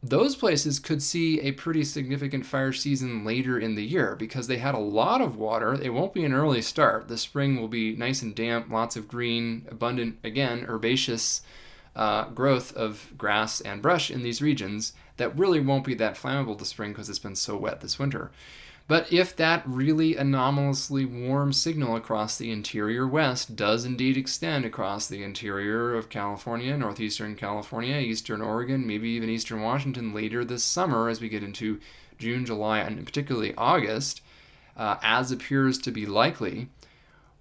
Those places could see a pretty significant fire season later in the year because they had a lot of water. It won't be an early start. The spring will be nice and damp, lots of green, abundant, again, herbaceous growth of grass and brush in these regions that really won't be that flammable this spring because it's been so wet this winter. But if that really anomalously warm signal across the interior west does indeed extend across the interior of California, northeastern California, eastern Oregon, maybe even eastern Washington later this summer as we get into June, July, and particularly August, as appears to be likely,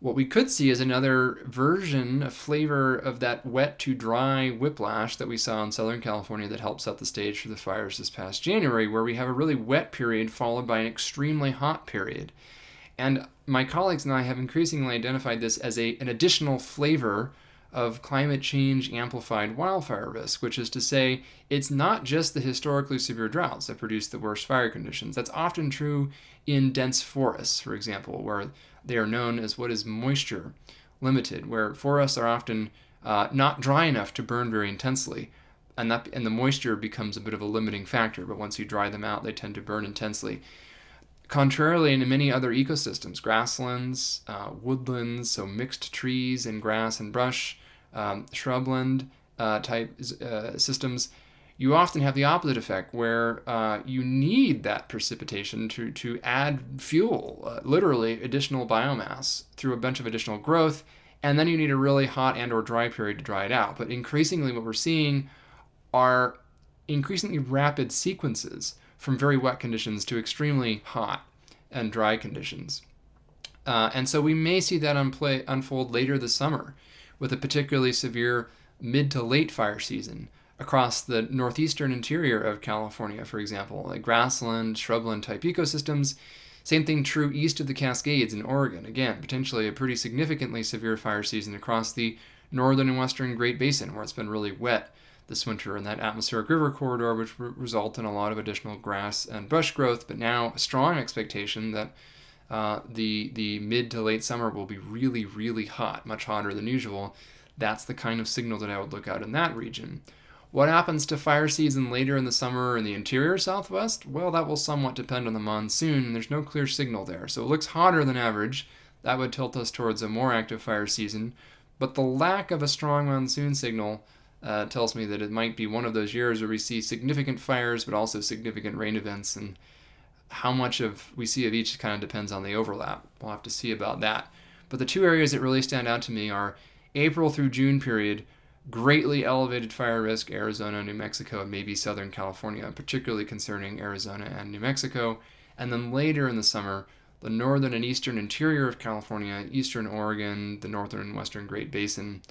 what we could see is another version, a flavor of that wet to dry whiplash that we saw in Southern California that helped set the stage for the fires this past January, where we have a really wet period followed by an extremely hot period. And my colleagues and I have increasingly identified this as an additional flavor of climate change amplified wildfire risk, which is to say, it's not just the historically severe droughts that produce the worst fire conditions. That's often true in dense forests, for example, where they are known as what is moisture limited, where forests are often not dry enough to burn very intensely, and the moisture becomes a bit of a limiting factor, but once you dry them out, they tend to burn intensely. Contrarily, in many other ecosystems, grasslands, woodlands, so mixed trees and grass and brush, shrubland type systems, you often have the opposite effect where you need that precipitation to add fuel, literally additional biomass through a bunch of additional growth, and then you need a really hot and or dry period to dry it out. But increasingly what we're seeing are increasingly rapid sequences from very wet conditions to extremely hot and dry conditions. And so we may see that unfold later this summer with a particularly severe mid to late fire season across the northeastern interior of California, for example, like grassland, shrubland type ecosystems. Same thing true east of the Cascades in Oregon. Again, potentially a pretty significantly severe fire season across the northern and western Great Basin where it's been really wet this winter in that atmospheric river corridor, which result in a lot of additional grass and brush growth. But now a strong expectation that the mid to late summer will be really, really hot, much hotter than usual. That's the kind of signal that I would look out in that region. What happens to fire season later in the summer in the interior Southwest? Well, that will somewhat depend on the monsoon, and there's no clear signal there. So it looks hotter than average. That would tilt us towards a more active fire season. But the lack of a strong monsoon signal tells me that it might be one of those years where we see significant fires, but also significant rain events. And how much of we see of each kind of depends on the overlap. We'll have to see about that. But the two areas that really stand out to me are April through June period, greatly elevated fire risk, Arizona, New Mexico, and maybe Southern California, particularly concerning Arizona and New Mexico. And then later in the summer, the northern and eastern interior of California, eastern Oregon, the northern and western Great Basin,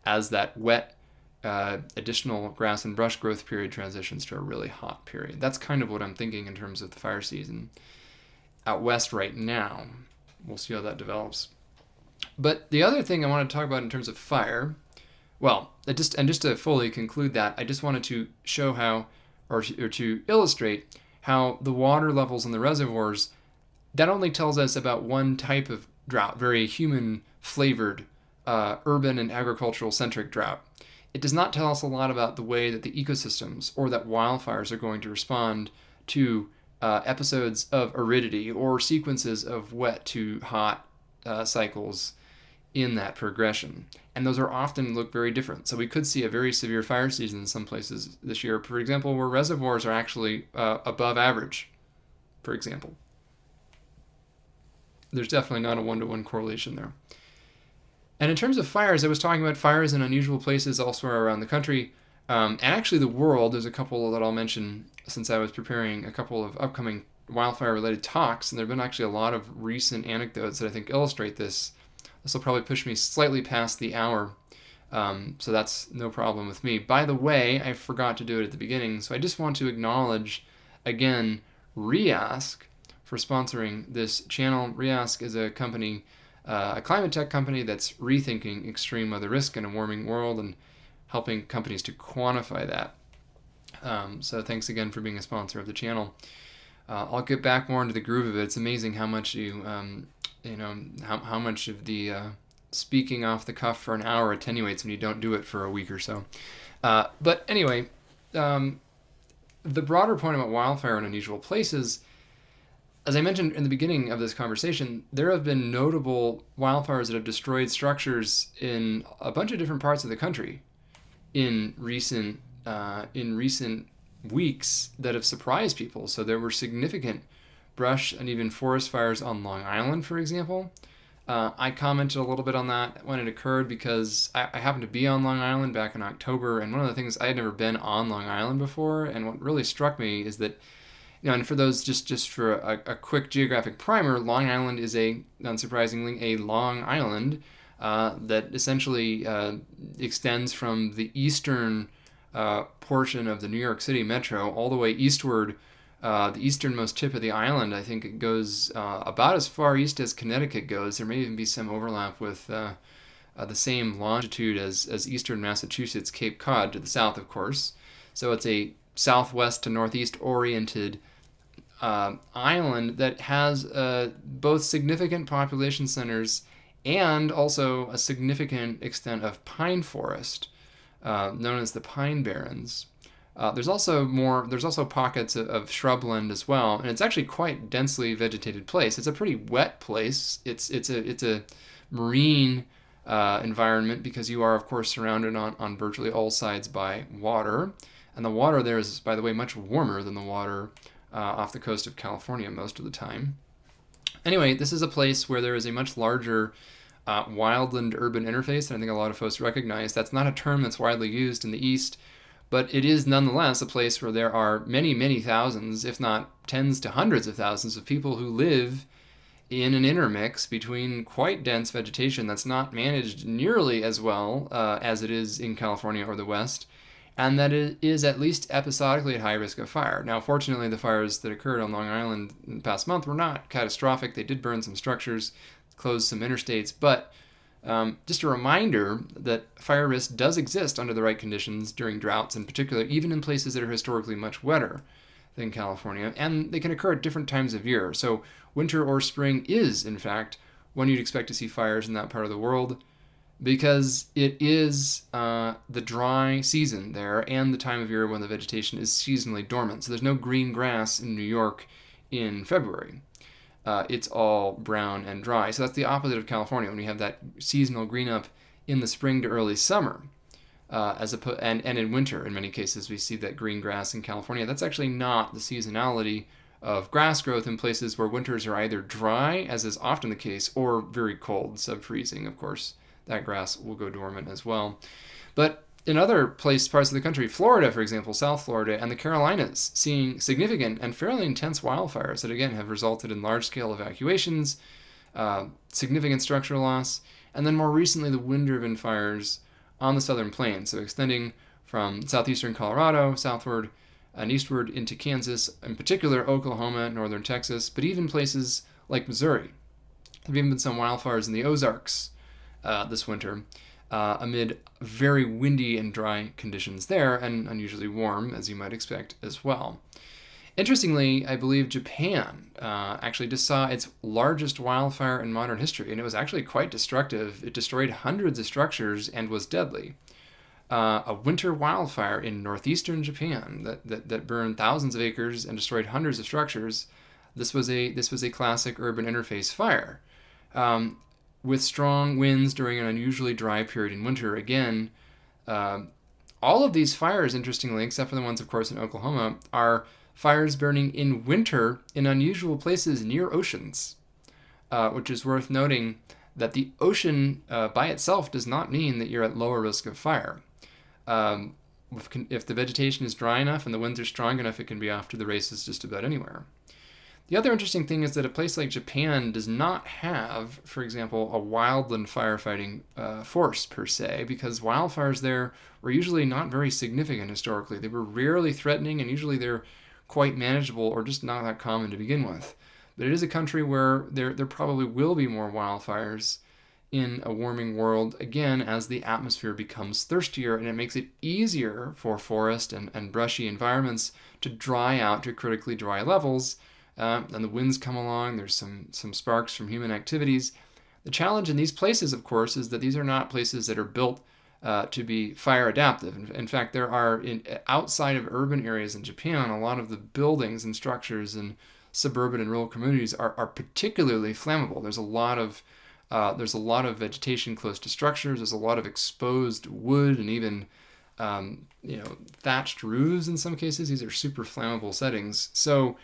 as that wet additional grass and brush growth period transitions to a really hot period. That's kind of what I'm thinking in terms of the fire season out west right now. We'll see how that develops. But the other thing I want to talk about in terms of fire, well, just to fully conclude that, I just wanted to show how, or to illustrate how the water levels in the reservoirs, that only tells us about one type of drought, very human-flavored, urban and agricultural-centric drought. It does not tell us a lot about the way that the ecosystems or that wildfires are going to respond to episodes of aridity or sequences of wet to hot cycles in that progression. And those are often look very different. So we could see a very severe fire season in some places this year, for example, where reservoirs are actually above average, for example. There's definitely not a one-to-one correlation there. And in terms of fires, I was talking about fires in unusual places elsewhere around the country, and actually the world. There's a couple that I'll mention since I was preparing a couple of upcoming wildfire-related talks, and there have been actually a lot of recent anecdotes that I think illustrate this. This will probably push me slightly past the hour, so that's no problem with me. By the way, I forgot to do it at the beginning, so I just want to acknowledge, again, Riask for sponsoring this channel. Riask is a company, a climate tech company that's rethinking extreme weather risk in a warming world and helping companies to quantify that. So thanks again for being a sponsor of the channel. I'll get back more into the groove of it. It's amazing how much how much of the speaking off the cuff for an hour attenuates when you don't do it for a week or so. But anyway, the broader point about wildfire in unusual places, as I mentioned in the beginning of this conversation, there have been notable wildfires that have destroyed structures in a bunch of different parts of the country in recent weeks that have surprised people. So there were significant brush and even forest fires on Long Island, for example. I commented a little bit on that when it occurred because I happened to be on Long Island back in October, and one of the things, I had never been on Long Island before, and what really struck me is that, and for those, just for a quick geographic primer, Long Island is unsurprisingly, a long island that essentially extends from the eastern portion of the New York City metro all the way eastward. The easternmost tip of the island, I think it goes about as far east as Connecticut goes. There may even be some overlap with the same longitude as eastern Massachusetts, Cape Cod, to the south, of course. So it's a southwest to northeast oriented island that has both significant population centers and also a significant extent of pine forest, known as the Pine Barrens. There's also pockets of shrubland as well, and it's actually quite densely vegetated place. It's a pretty wet place. It's a marine environment because you are, of course, surrounded on virtually all sides by water, and the water there is, by the way, much warmer than the water off the coast of California most of the time. Anyway, this is a place where there is a much larger wildland-urban interface that I think a lot of folks recognize. That's not a term that's widely used in the East, but it is nonetheless a place where there are many, many thousands, if not tens to hundreds of thousands of people who live in an intermix between quite dense vegetation that's not managed nearly as well as it is in California or the West, and that it is at least episodically at high risk of fire. Now, fortunately, the fires that occurred on Long Island in the past month were not catastrophic. They did burn some structures, closed some interstates, but Just a reminder that fire risk does exist under the right conditions during droughts in particular, even in places that are historically much wetter than California, and they can occur at different times of year. So winter or spring is, in fact, when you'd expect to see fires in that part of the world, because it is the dry season there and the time of year when the vegetation is seasonally dormant. So there's no green grass in New York in February. It's all brown and dry. So that's the opposite of California, when we have that seasonal green up in the spring to early summer. And in winter, in many cases, we see that green grass in California. That's actually not the seasonality of grass growth in places where winters are either dry, as is often the case, or very cold, sub-freezing, of course. That grass will go dormant as well. But in other parts of the country, Florida, for example, South Florida, and the Carolinas, seeing significant and fairly intense wildfires that, again, have resulted in large-scale evacuations, significant structural loss, and then more recently the wind-driven fires on the southern plains, so extending from southeastern Colorado, southward and eastward into Kansas, in particular Oklahoma, northern Texas, but even places like Missouri. There have even been some wildfires in the Ozarks this winter, amid very windy and dry conditions there, and unusually warm, as you might expect as well. Interestingly, I believe Japan actually just saw its largest wildfire in modern history, and it was actually quite destructive. It destroyed hundreds of structures and was deadly. A winter wildfire in northeastern Japan that burned thousands of acres and destroyed hundreds of structures. This was a classic urban interface fire. With strong winds during an unusually dry period in winter. Again, all of these fires, interestingly, except for the ones, of course, in Oklahoma, are fires burning in winter in unusual places near oceans, which is worth noting that the ocean by itself does not mean that you're at lower risk of fire. If the vegetation is dry enough and the winds are strong enough, it can be off to the races just about anywhere. The other interesting thing is that a place like Japan does not have, for example, a wildland firefighting force per se, because wildfires there were usually not very significant historically. They were rarely threatening, and usually they're quite manageable or just not that common to begin with. But it is a country where there probably will be more wildfires in a warming world, again, as the atmosphere becomes thirstier, and it makes it easier for forest and brushy environments to dry out to critically dry levels. And the winds come along, there's some sparks from human activities. The challenge in these places, of course, is that these are not places that are built to be fire adaptive. In fact, there are, outside of urban areas in Japan, a lot of the buildings and structures in suburban and rural communities are particularly flammable. There's a lot of vegetation close to structures. There's a lot of exposed wood and even thatched roofs in some cases. These are super flammable settings. So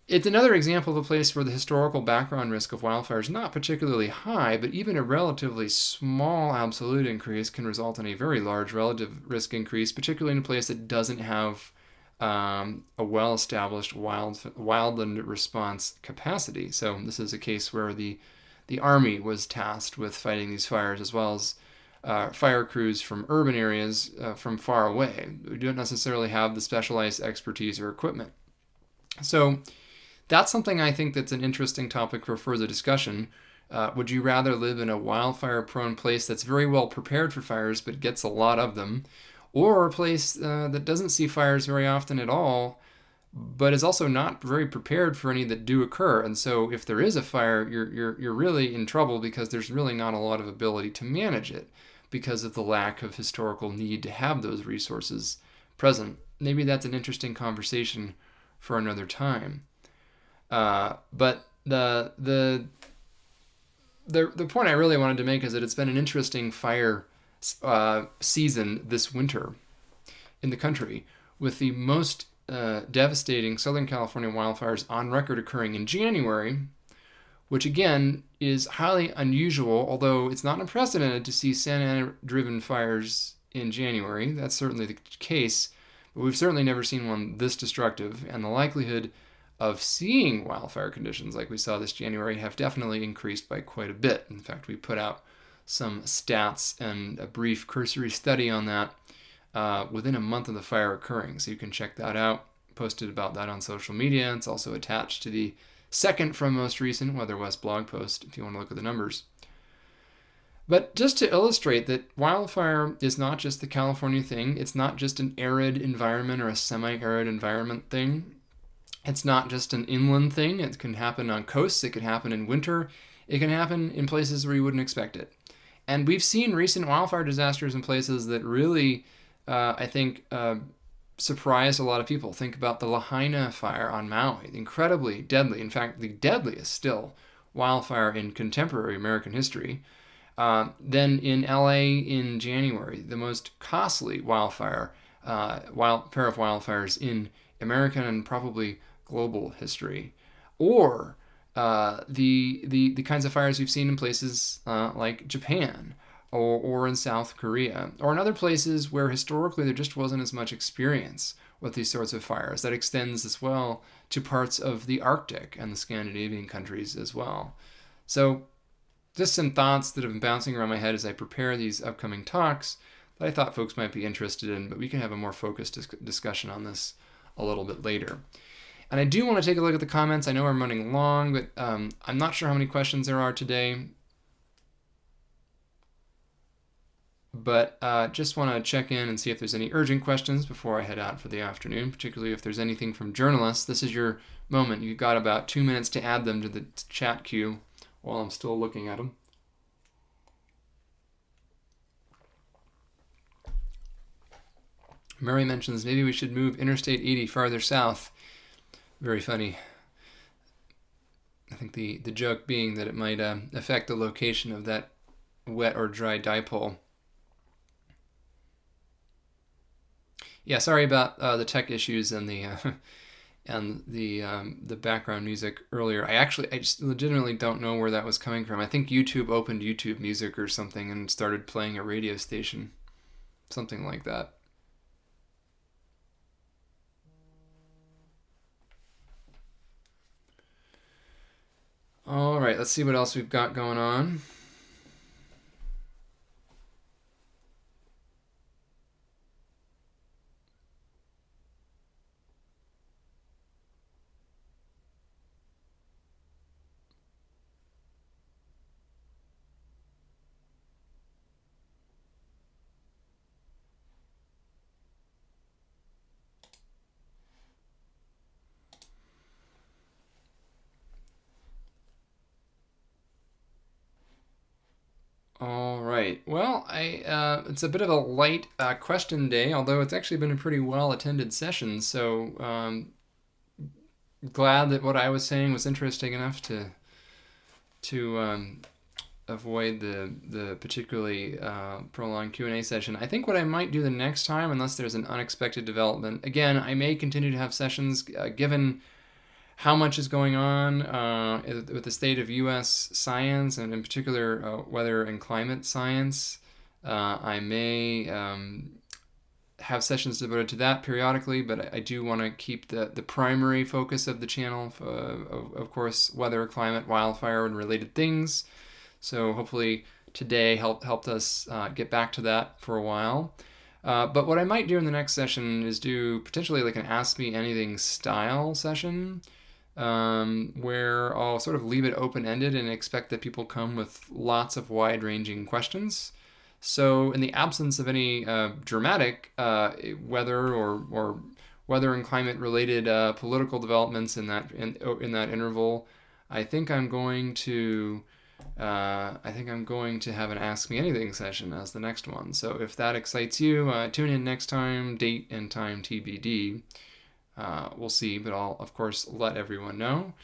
it's another example of a place where the historical background risk of wildfire is not particularly high, but even a relatively small absolute increase can result in a very large relative risk increase, particularly in a place that doesn't have a well-established wildland response capacity. So this is a case where the Army was tasked with fighting these fires, as well as fire crews from urban areas from far away. We don't necessarily have the specialized expertise or equipment. So that's something I think that's an interesting topic for further discussion. Would you rather live in a wildfire-prone place that's very well prepared for fires but gets a lot of them, or a place that doesn't see fires very often at all, but is also not very prepared for any that do occur? And so if there is a fire, you're really in trouble because there's really not a lot of ability to manage it because of the lack of historical need to have those resources present. Maybe that's an interesting conversation for another time. But the point I really wanted to make is that it's been an interesting fire season this winter in the country, with the most devastating Southern California wildfires on record occurring in January, which again is highly unusual, although it's not unprecedented to see Santa Ana-driven fires in January. That's certainly the case, but we've certainly never seen one this destructive, and the likelihood of seeing wildfire conditions like we saw this January have definitely increased by quite a bit. In fact, we put out some stats and a brief cursory study on that within a month of the fire occurring, so you can check that out. Posted about that on social media. It's also attached to the second from most recent Weather West blog post if you want to look at the numbers. But just to illustrate that wildfire is not just the California thing, it's not just an arid environment or a semi-arid environment thing. It's not just an inland thing. It can happen on coasts, it can happen in winter, it can happen in places where you wouldn't expect it. And we've seen recent wildfire disasters in places that really, I think, surprised a lot of people. Think about the Lahaina fire on Maui, incredibly deadly. In fact, the deadliest still wildfire in contemporary American history. Then in LA in January, the most costly wildfire, pair of wildfires in American and probably global history. Or the kinds of fires we've seen in places like Japan or in South Korea or in other places where historically there just wasn't as much experience with these sorts of fires. That extends as well to parts of the Arctic and the Scandinavian countries as well. So just some thoughts that have been bouncing around my head as I prepare these upcoming talks that I thought folks might be interested in, but we can have a more focused discussion on this a little bit later. And I do want to take a look at the comments. I know I'm running long, but I'm not sure how many questions there are today. But just want to check in and see if there's any urgent questions before I head out for the afternoon, particularly if there's anything from journalists. This is your moment. You've got about 2 minutes to add them to the chat queue while I'm still looking at them. Murray mentions maybe we should move Interstate 80 farther south. Very funny. I think the joke being that it might affect the location of that wet or dry dipole. Yeah, sorry about the tech issues and the the background music earlier. I just legitimately don't know where that was coming from. I think YouTube opened YouTube Music or something and started playing a radio station, something like that. All right, let's see what else we've got going on. All right. Well, it's a bit of a light question day, although it's actually been a pretty well attended session. So glad that what I was saying was interesting enough to avoid the particularly prolonged Q&A session. I think what I might do the next time, unless there's an unexpected development, again, I may continue to have sessions given how much is going on with the state of U.S. science, and in particular weather and climate science. I may have sessions devoted to that periodically, but I do want to keep the primary focus of the channel, of course, weather, climate, wildfire, and related things. So hopefully today helped us get back to that for a while. But what I might do in the next session is do potentially like an Ask Me Anything style session, where I'll sort of leave it open-ended and expect that people come with lots of wide-ranging questions. So in the absence of any dramatic weather or weather and climate-related political developments in that interval, I think I'm going to have an Ask Me Anything session as the next one. So if that excites you, tune in next time. Date and time TBD. We'll see, but I'll of course let everyone know.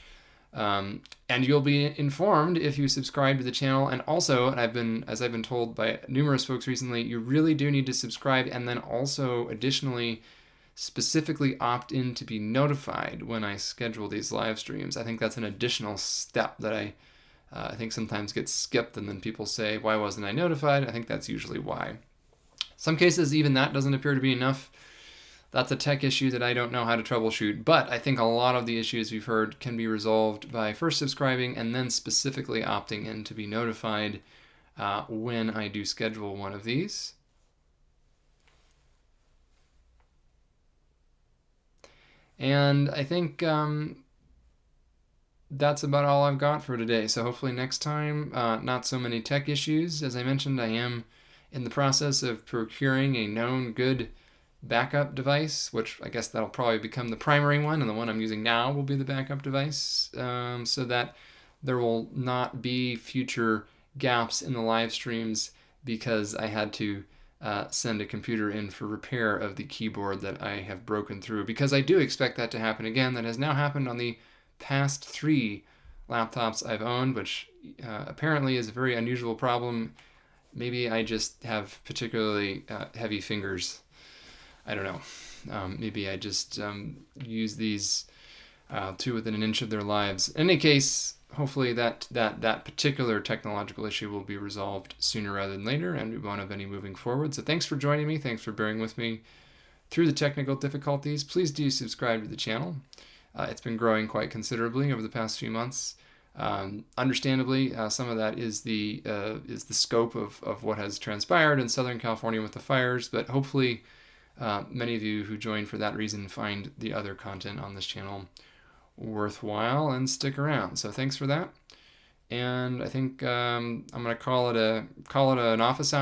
And you'll be informed if you subscribe to the channel. And also, as I've been told by numerous folks recently, you really do need to subscribe, and then also additionally specifically opt in to be notified when I schedule these live streams. I think that's an additional step that I think sometimes gets skipped, and then people say, why wasn't I notified? I think that's usually why. Some cases, even that doesn't appear to be enough. That's a tech issue that I don't know how to troubleshoot, but I think a lot of the issues we've heard can be resolved by first subscribing and then specifically opting in to be notified when I do schedule one of these. And I think that's about all I've got for today. So hopefully next time, not so many tech issues. As I mentioned, I am in the process of procuring a known good backup device, which I guess that'll probably become the primary one, and the one I'm using now will be the backup device, so that there will not be future gaps in the live streams because I had to send a computer in for repair of the keyboard that I have broken through, because I do expect that to happen again. That has now happened on the past 3 laptops I've owned, which apparently is a very unusual problem. Maybe I just have particularly heavy fingers. I don't know. Maybe I just use these 2 within an inch of their lives. In any case, hopefully that particular technological issue will be resolved sooner rather than later, and we won't have any moving forward. So thanks for joining me. Thanks for bearing with me through the technical difficulties. Please do subscribe to the channel. It's been growing quite considerably over the past few months. Understandably, some of that is the scope of what has transpired in Southern California with the fires, but hopefully many of you who joined for that reason find the other content on this channel worthwhile and stick around. So thanks for that. And I think I'm going to call it an office hour.